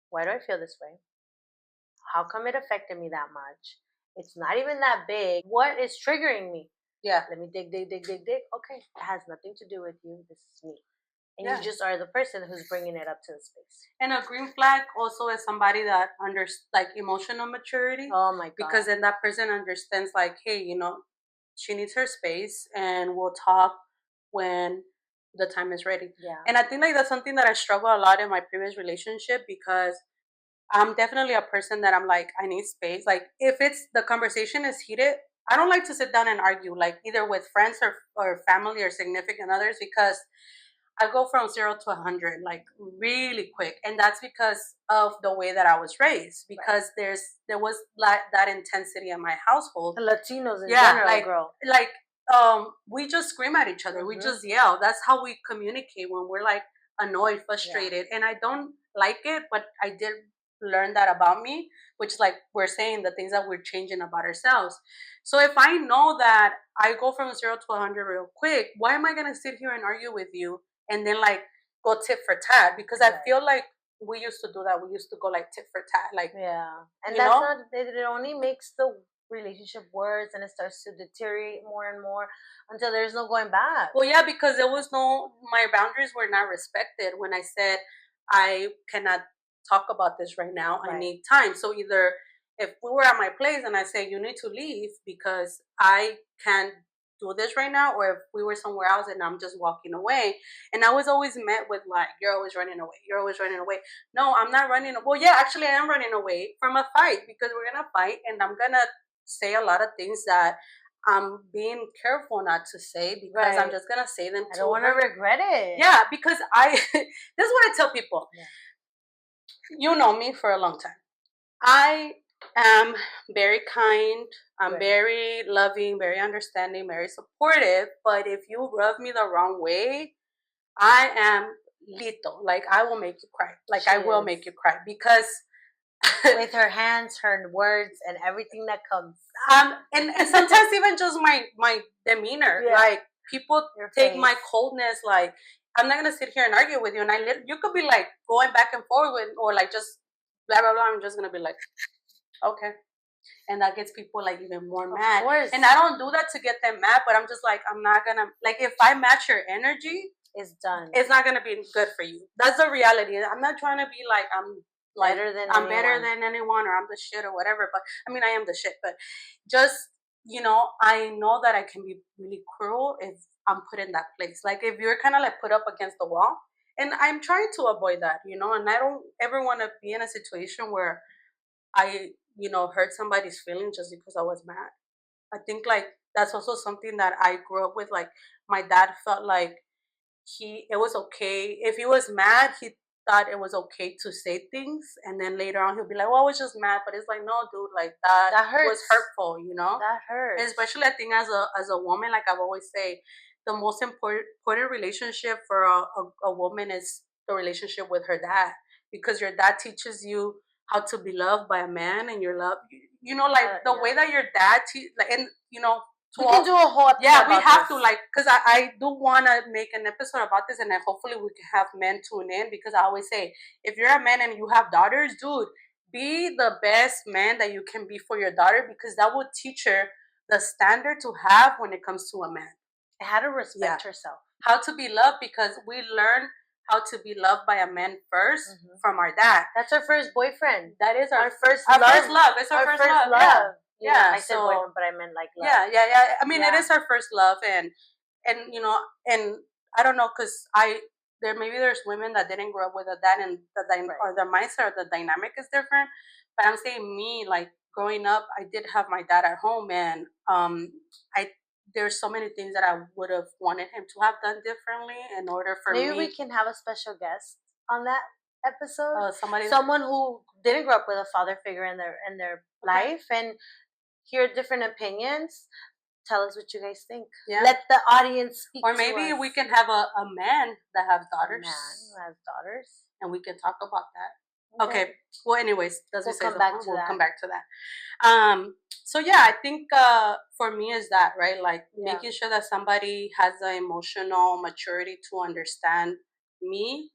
why do I feel this way? How come it affected me that much? It's not even that big. What is triggering me? Yeah. Let me dig. Okay. It has nothing to do with you. This is me. And you just are the person who's bringing it up to the space. And a green flag also is somebody that like emotional maturity. Oh my God. Because then that person understands like, hey, you know, she needs her space and we'll talk when the time is ready. Yeah. And I think like that's something that I struggle a lot in my previous relationship because I'm definitely a person that I'm like, I need space. Like if it's the conversation is heated, I don't like to sit down and argue, like either with friends or family or significant others, because I go from 0 to 100 like really quick, and that's because of the way that I was raised. Because there was like that intensity in my household. The Latinos in general, like, girl. Like we just scream at each other. We just yell. That's how we communicate when we're like annoyed, frustrated, and I don't like it, but I did learn that about me, which like we're saying the things that we're changing about ourselves. So if I know that I go from 0 to 100 real quick, why am I gonna sit here and argue with you and then like go tit for tat? Because I feel like we used to do that. We used to go like tit for tat, like and that's not. It only makes the relationship worse, and it starts to deteriorate more and more until there's no going back. Well, yeah, because there was my boundaries were not respected when I said I cannot talk about this right now. I need time. So either if we were at my place and I say you need to leave because I can't do this right now, or if we were somewhere else and I'm just walking away, and I was always met with like, you're always running away, you're always running away. No, I'm not running. Well, yeah, actually I am running away from a fight because we're gonna fight and I'm gonna say a lot of things that I'm being careful not to say because I'm just gonna say them. I don't want to regret it. Yeah, because this is what I tell people. Yeah. You know me for a long time. I am very kind. I'm very loving, very understanding, very supportive. But if you rub me the wrong way, I am lito. Like I will make you cry. Like I will make you cry because with her hands, her words, and everything that comes. And sometimes even just my demeanor, like people take my coldness like I'm not gonna sit here and argue with you, and you could be like going back and forth with, or like just blah blah blah. I'm just gonna be like, okay, and that gets people like even more mad. And I don't do that to get them mad, but I'm just like I'm not gonna like if I match your energy. is done, it's not gonna be good for you. That's the reality. I'm not trying to be like I'm better than anyone or I'm the shit or whatever. But I mean, I am the shit. But just I know that I can be really cruel if I'm put in that place. Like if you're kind of like put up against the wall, and I'm trying to avoid that, and I don't ever want to be in a situation where I, hurt somebody's feelings just because I was mad. I think like that's also something that I grew up with. Like my dad felt like it was okay if he was mad. He thought it was okay to say things, and then later on he'll be like, "Well, I was just mad," but it's like, no, dude, like that hurts. was hurtful, That hurts. And especially I think as a woman, like I've always say, the most important relationship for a woman is the relationship with her dad, because your dad teaches you how to be loved by a man, and your love, like the way that your dad like, and we can do a whole episode. Yeah, we have to, like, because I do want to make an episode about this, and then hopefully we can have men tune in, because I always say, if you're a man and you have daughters, dude, be the best man that you can be for your daughter, because that will teach her the standard to have when it comes to a man. How to respect herself. How to be loved, because we learn how to be loved by a man 1st from our dad. That's our first boyfriend. That is our first love. First love. It's our first love. Yeah. I said boyfriend, but I meant like love. Yeah. I mean, it is our first love, and and I don't know, because there's women that didn't grow up with a dad, and or the mindset or the dynamic is different. But I'm saying me, like growing up, I did have my dad at home, and there's so many things that I would have wanted him to have done differently in order for maybe we can have a special guest on that episode. Someone who didn't grow up with a father figure in their life, and hear different opinions. Tell us what you guys think. Yeah. Let the audience speak. Or maybe we can have a man that has daughters. A man who has daughters. And we can talk about that. Okay. Well, anyways, we'll come back to that. So yeah, I think for me is that, right? Like making sure that somebody has the emotional maturity to understand me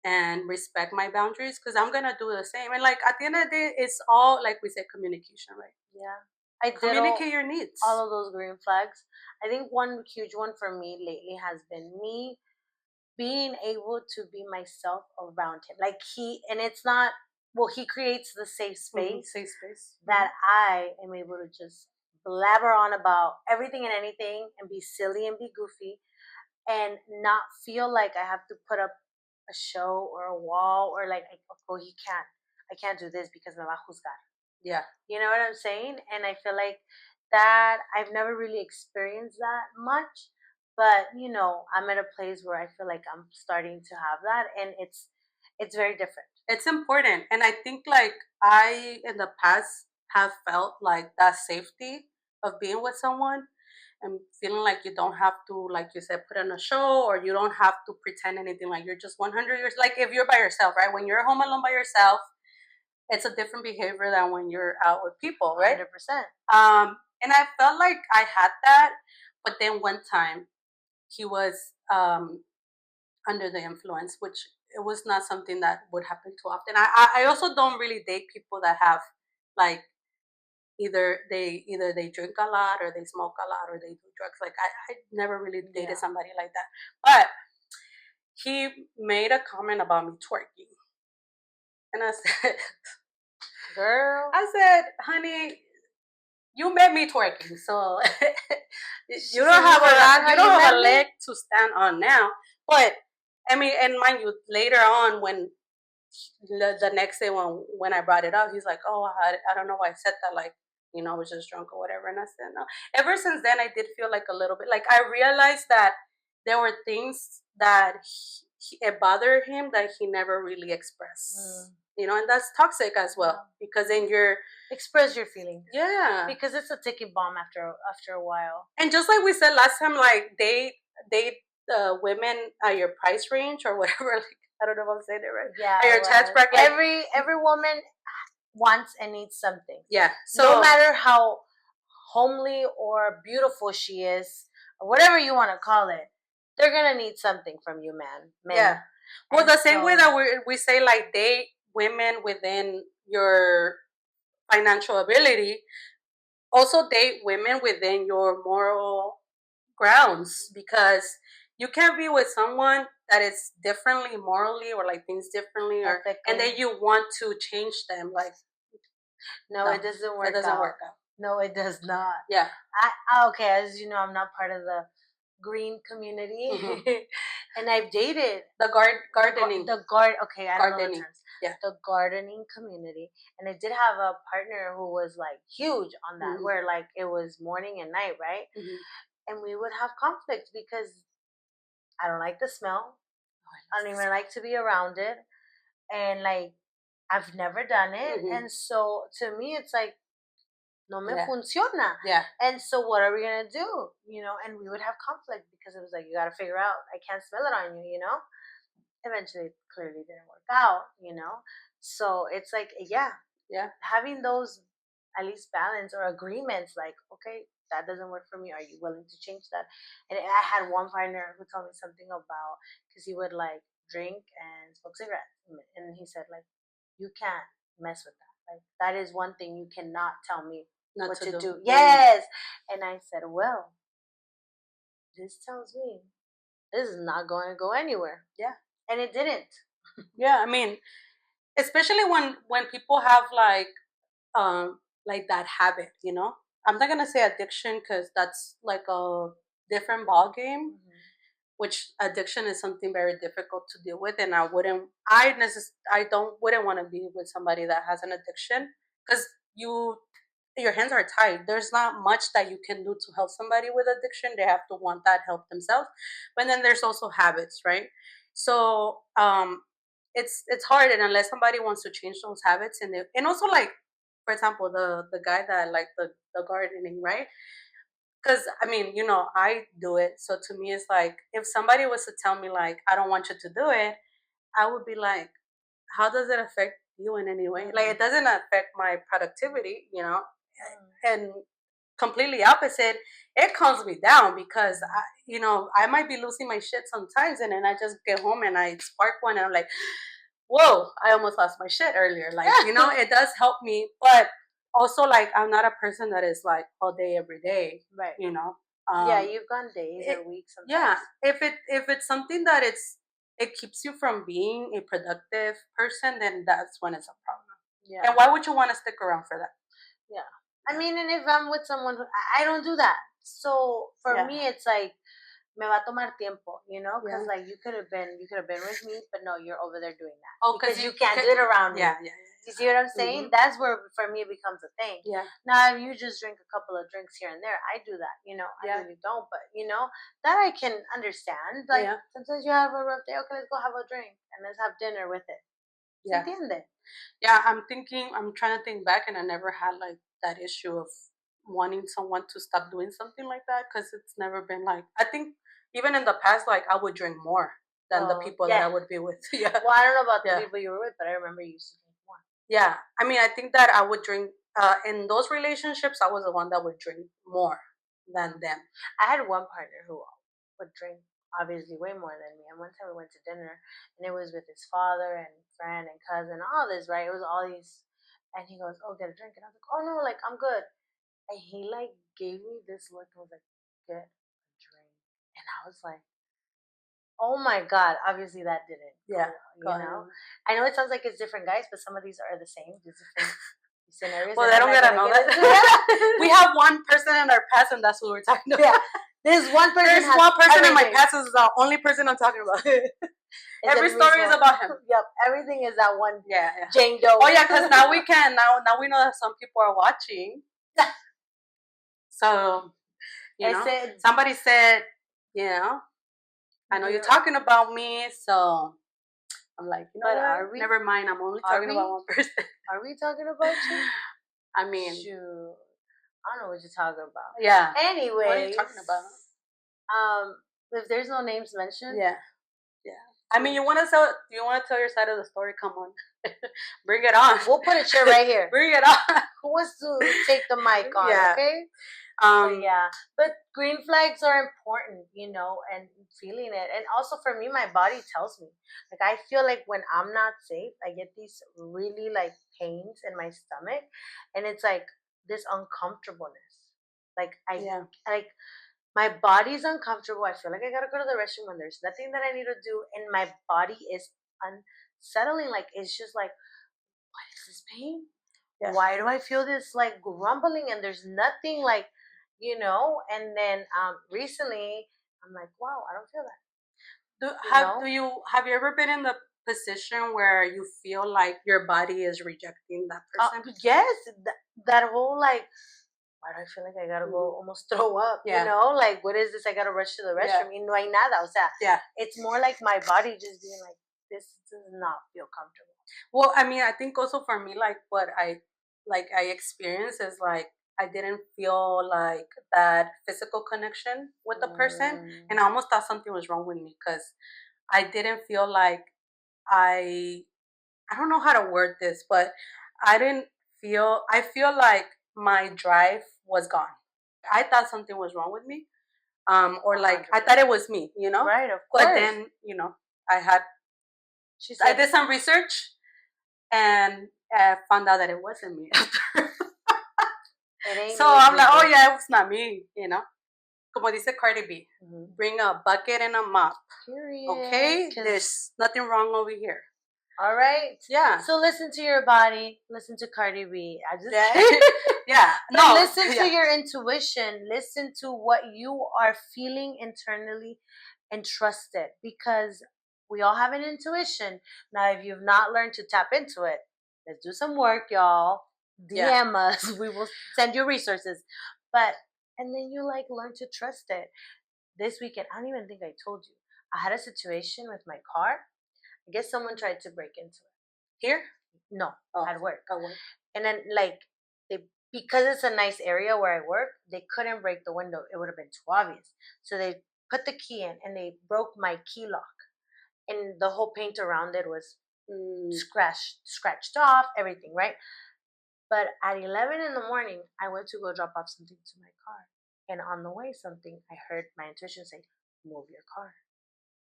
and respect my boundaries, because I'm gonna do the same. And like at the end of the day, it's all, like we said, communication, right? Yeah. I communicate your needs. All of those green flags. I think one huge one for me lately has been me being able to be myself around him. Like it's not, he creates the safe space, that I am able to just blabber on about everything and anything and be silly and be goofy and not feel like I have to put up a show or a wall, or like, oh, I can't do this because me va a juzgar. Yeah. You know what I'm saying? And I feel like that I've never really experienced that much, but I'm at a place where I feel like I'm starting to have that, and it's very different. It's important. And I think like I in the past have felt like that safety of being with someone and feeling like you don't have to, like you said, put on a show, or you don't have to pretend anything, like you're just 100 years, like if you're by yourself, right? When you're home alone by yourself, it's a different behavior than when you're out with people, right? 100%. And I felt like I had that, but then one time he was under the influence, which it was not something that would happen too often. I also don't really date people that have like either they drink a lot, or they smoke a lot, or they do drugs. Like I never really dated somebody like that. But he made a comment about me twerking. And I said, girl, honey, you met me twerking, so you don't have a leg to stand on now. But I mean, and mind you, later on, when the next day when I brought it up, he's like, "Oh, I don't know why I said that. Like, I was just drunk or whatever." And I said, "No." Ever since then, I did feel like a little bit, like I realized that there were things that it bothered him that he never really expressed. And that's toxic as well, because then you're express your feelings. Yeah, because it's a ticking bomb after a while. And just like we said last time, like date women at your price range or whatever. Like, I don't know if I'm saying it right. Yeah, at your tax bracket. Like, every woman wants and needs something. Yeah. So no matter how homely or beautiful she is, or whatever you want to call it, they're gonna need something from you, man. Yeah. Well, the same way that we say like date women within your financial ability, also date women within your moral grounds, because you can't be with someone that is differently morally or like things differently, or and then you want to change them. Like, no, it doesn't work. It doesn't work out. No, it does not. Yeah. Okay, as you know, I'm not part of the green community, and I've dated the gardening. Okay, I don't know the terms. Yeah. The gardening community, and I did have a partner who was like huge on that, where like it was morning and night, right? And we would have conflict because I don't like the smell. I don't even like to be around it, and like I've never done it, and so to me, it's like no me funciona. Yeah. And so what are we gonna do? You know, and we would have conflict because it was like you gotta figure out. I can't smell it on you. You know. Eventually, it clearly didn't work out. You know. So it's like yeah, having those at least balance or agreements. Like okay, that doesn't work for me. Are you willing to change that? And I had one partner who told me something about because he would like drink and smoke cigarettes, and he said like you can't mess with that. Like that is one thing you cannot tell me not what to do. Yes. And I said, well, this tells me this is not going to go anywhere. Yeah. And it didn't. Yeah, I mean, especially when people have like that habit, you know. I'm not gonna say addiction because that's like a different ball game. Which addiction is something very difficult to deal with, and wouldn't want to be with somebody that has an addiction because your hands are tied. There's not much that you can do to help somebody with addiction. They have to want that help themselves. But then there's also habits, right? So it's hard, and unless somebody wants to change those habits, and also like for example the guy that like the gardening, right? Because I mean, I do it. So to me, it's like if somebody was to tell me like I don't want you to do it, I would be like, how does it affect you in any way? Like it doesn't affect my productivity, and completely opposite. It calms me down because I might be losing my shit sometimes, and then I just get home and I spark one, and I'm like, whoa, I almost lost my shit earlier. Like it does help me, but also like I'm not a person that is like all day every day, right? Yeah, you've gone days or weeks sometimes. Yeah, if it's something that it keeps you from being a productive person, then that's when it's a problem. Yeah. And why would you want to stick around for that? Yeah. I mean, and if I'm with someone who I don't do that, so for me it's like me va a tomar tiempo, because like you could have been with me, but no, you're over there doing that. Oh, because you can't do it around me. Yeah. You see what I'm saying? That's where for me it becomes a thing. Yeah. Now if you just drink a couple of drinks here and there, I do that. I really don't, but that I can understand. Like sometimes you have a rough day. Okay, let's go have a drink and let's have dinner with it. Yeah. Yeah, I'm trying to think back, and I never had like that issue of wanting someone to stop doing something like that because it's never been like, I think even in the past, like I would drink more than the people that I would be with. Yeah. Well, I don't know about the people you were with, but I remember you used to drink more. Yeah. I mean, I think that I would drink, in those relationships, I was the one that would drink more than them. I had one partner who would drink obviously way more than me. And one time we went to dinner, and it was with his father and friend and cousin, all this, right? It was all these, and he goes, "Oh, get a drink," and I was like, "Oh no, like I'm good." And he like gave me this look and was like, "Get a drink," and I was like, "Oh my god!" Obviously, that didn't. Yeah, I know it sounds like it's different guys, but some of these are the same. These different scenarios. Well, they don't gotta know that. We have one person in our past, and that's what we're talking about. Yeah. There's one person. There's one person in my past is the only person I'm talking about. Every story is about him. Yep, everything is that one. Yeah. Jane Doe. Oh yeah, because now we can. Now we know that some people are watching. So, somebody said, I know you're talking about me, so I'm like, are we? Never mind. I'm only talking about one person. Are we talking about you? I mean, shoot. I don't know what you're talking about. Yeah. Anyway, what are you talking about? If there's no names mentioned. Yeah. I mean, you want to tell your side of the story? Come on, bring it on. We'll put a chair right here. Bring it on. Who wants to take the mic on? Yeah. Okay. But green flags are important, and feeling it, and also for me, my body tells me. Like I feel like when I'm not safe, I get these really like pains in my stomach, and it's like this uncomfortableness. Like my body's uncomfortable. I feel like I gotta go to the restroom when there's nothing that I need to do, and my body is unsettling. Like it's just like, what is this pain? Yeah. Why do I feel this like grumbling and there's nothing like, And then recently I'm like, wow, I don't feel that. Have you ever been in the position where you feel like your body is rejecting that person? Yes, that whole like, why do I feel like I gotta go almost throw up? Yeah. Like what is this? I gotta rush to the restroom. Yeah. No hay nada. O sea, yeah. It's more like my body just being like, this does not feel comfortable. Well, I mean, I think also for me, like what I experienced is like I didn't feel like that physical connection with the person, and I almost thought something was wrong with me because I didn't feel like I I don't know how to word this, but I feel like my drive was gone. I thought something was wrong with me. Or like I thought it was me, Right, of course. But then, I did some research and found out that it wasn't me. So I'm like, oh yeah, it was not me. Como dice Cardi B, bring a bucket and a mop. Period. Okay? There's nothing wrong over here. All right. Yeah. So listen to your body. Listen to Cardi B. Yeah. No. Listen to your intuition. Listen to what you are feeling internally and trust it, because we all have an intuition. Now, if you've not learned to tap into it, let's do some work, y'all. DM us. We will send you resources. And then you like learn to trust it. This weekend, I don't even think I told you. I had a situation with my car. I guess someone tried to break into it. Here? No, at work. And then because it's a nice area where I work, they couldn't break the window. It would have been too obvious. So they put the key in and they broke my key lock. And the whole paint around it was scratched off, everything, right? But at 11 in the morning, I went to go drop off something to my car. And on the way, I heard my intuition say, move your car,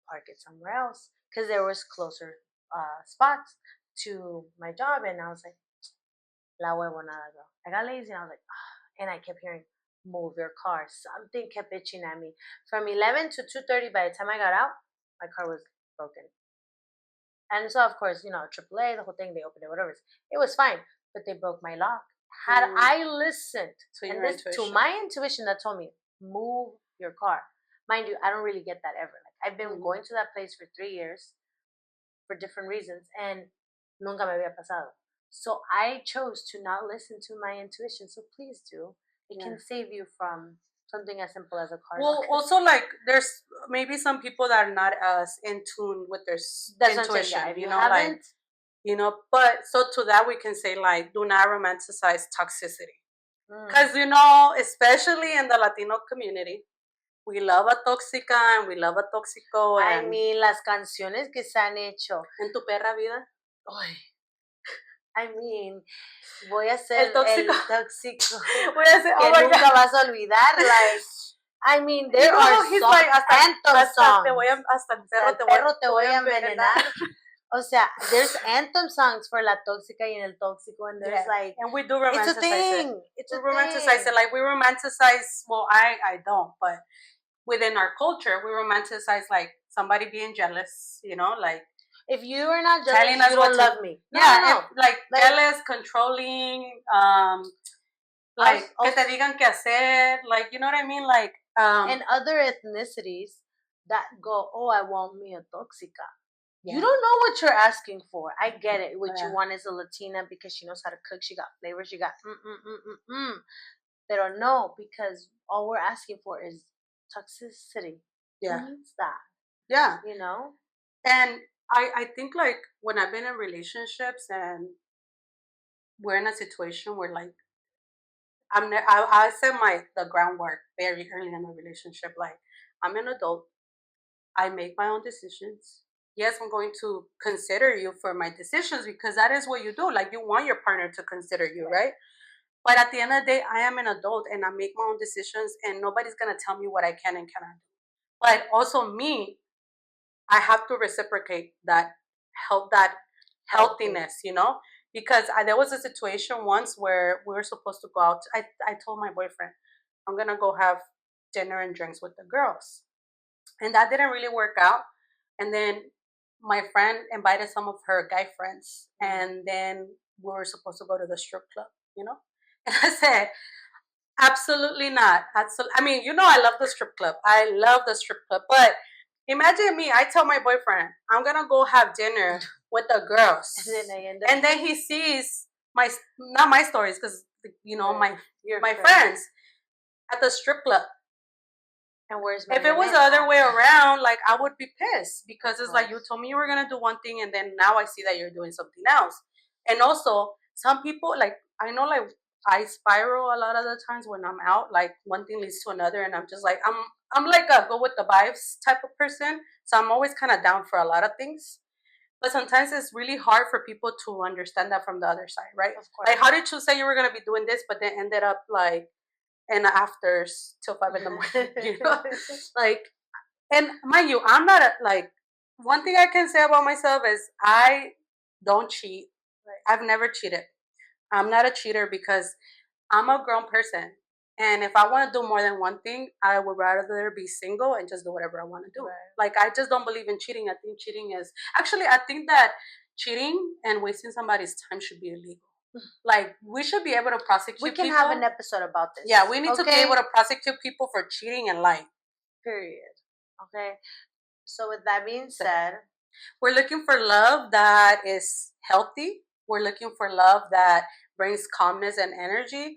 park it somewhere else. Because there was closer spots to my job. And I was like, la huevonada, girl. I got lazy and I was like, and I kept hearing, move your car. Something kept itching at me. From 11 to 2:30, by the time I got out, my car was broken. And so, of course, AAA, the whole thing, they opened it, whatever. It was fine, but they broke my lock. Had I listened to my intuition that told me, move your car. Mind you, I don't really get that ever. Like I've been going to that place for 3 years for different reasons, and nunca me había pasado. So I chose to not listen to my intuition. So please do. It can save you from something as simple as a car. Well, also like there's maybe some people that are not as in tune with their intuition. If you haven't, but so to that we can say like, do not romanticize toxicity, because especially in the Latino community, we love a tóxica and we love a tóxico. I mean, las canciones que se han hecho. En tu perra vida. Ay. I mean, voy a ser el tóxico. Voy a ser, que nunca vas a olvidar. Like, I mean, there are songs, like, anthem songs. Hasta el perro te voy a envenenar. O sea, there's anthem songs for la tóxica y en el tóxico, and there's like, and we do romanticize it's a thing. We romanticize it. Like we romanticize. Well, I don't, but within our culture, we romanticize like somebody being jealous. Like. If you are not jealous, you don't love me. No. Like jealous, controlling, like que te digan qué hacer, like, you know what I mean? Like, and other ethnicities that go, oh, I want me a tóxica. Yeah. You don't know what you're asking for. I get it. What you want is a Latina because she knows how to cook. She got flavor. She got Pero no, because all we're asking for is toxicity. Yeah. Who needs that? Yeah. And I think like when I've been in relationships and we're in a situation where like I set the groundwork very early in the relationship. Like I'm an adult, I make my own decisions. Yes, I'm going to consider you for my decisions because that is what you do. Like you want your partner to consider you, right? But at the end of the day, I am an adult and I make my own decisions, and nobody's gonna tell me what I can and cannot do. But also me, I have to reciprocate that healthiness, because there was a situation once where we were supposed to go out. I told my boyfriend, I'm going to go have dinner and drinks with the girls. And that didn't really work out. And then my friend invited some of her guy friends, and then we were supposed to go to the strip club, you know? And I said, absolutely not. I mean, I love the strip club. I love the strip club. But imagine me, I tell my boyfriend, I'm going to go have dinner with the girls. And then he sees not my stories, because, my friends at the strip club. And where's if it was the other way around, like, I would be pissed, because it's like, you told me you were gonna do one thing, and then now I see that you're doing something else. And also, some people, like, I know, like, I spiral a lot of the times when I'm out. Like, one thing leads to another, and I'm just like, I'm like a go with the vibes type of person. So I'm always kind of down for a lot of things. But sometimes it's really hard for people to understand that from the other side, right? Of course. Like, how did you say you were gonna be doing this, but then ended up like in the afters till 5 in the morning, like, and mind you, I'm not like, one thing I can say about myself is I don't cheat. I've never cheated. I'm not a cheater, because I'm a grown person. And if I want to do more than one thing, I would rather be single and just do whatever I want to do. Right. Like, I just don't believe in cheating. I think cheating is actually, I think that cheating and wasting somebody's time should be illegal. Like, we should be able to prosecute. We can people. have an episode about this. Yeah, we need to be able to prosecute people for cheating and lying. Period. Okay. So with that being said, we're looking for love that is healthy. We're looking for love that brings calmness and energy.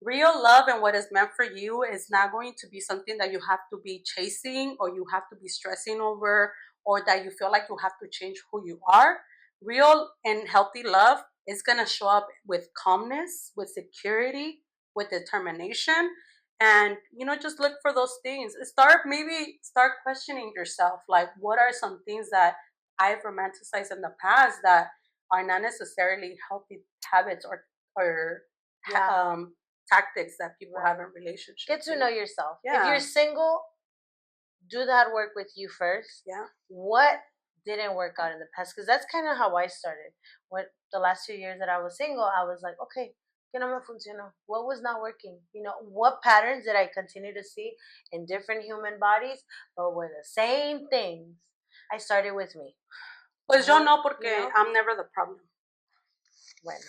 Real love and what is meant for you is not going to be something that you have to be chasing, or you have to be stressing over, or that you feel like you have to change who you are. Real and healthy love is going to show up with calmness, with security, with determination. And, just look for those things. Start questioning yourself. Like, what are some things that I've romanticized in the past that are not necessarily healthy habits or tactics that people have in relationships. Get to know yourself. Yeah. If you're single, do that work with you first. Yeah. What didn't work out in the past? Because that's kind of how I started. When the last 2 years that I was single, I was like, okay, ¿qué no me funcionó? What was not working? What patterns did I continue to see in different human bodies, but were the same things? I started with me. Pues yo no, porque I'm never the problem. Bueno.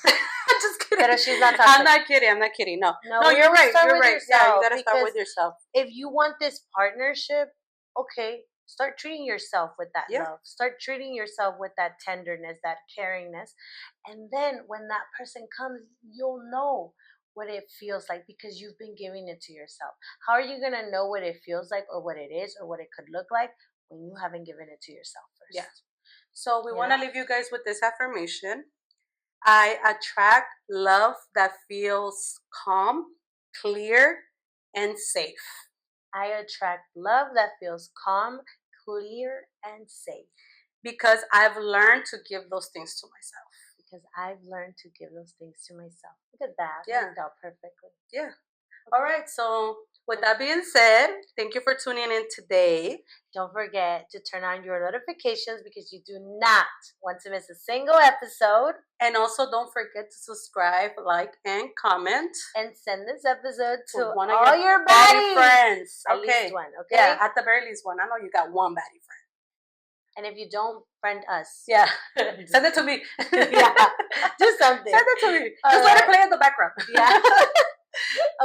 I'm just kidding. Pero she's not toxic. I'm not kidding. No, you're right. You're right. Yeah, you gotta start with yourself. If you want this partnership, okay, start treating yourself with that love. Start treating yourself with that tenderness, that caringness. And then when that person comes, you'll know what it feels like, because you've been giving it to yourself. How are you gonna know what it feels like, or what it is, or what it could look like, when you haven't given it to yourself first? Yeah. So we want to leave you guys with this affirmation. I attract love that feels calm, clear, and safe. I attract love that feels calm, clear, and safe. Because I've learned to give those things to myself. Because I've learned to give those things to myself. Look at that. Yeah. Worked out perfectly. Yeah. All right. So with that being said, thank you for tuning in today. Don't forget to turn on your notifications, because you do not want to miss a single episode. And also, don't forget to subscribe, like, and comment. And send this episode to one of all your baddie friends. At least one, okay? Yeah, at the very least one. I know you got one baddie friend. And if you don't, friend us. Yeah. Send it to me. Yeah. Do something. Send it to me. Just let it play in the background. Yeah.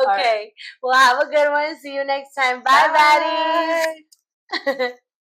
Okay. Right. Well, have a good one. See you next time. Bye, baddies.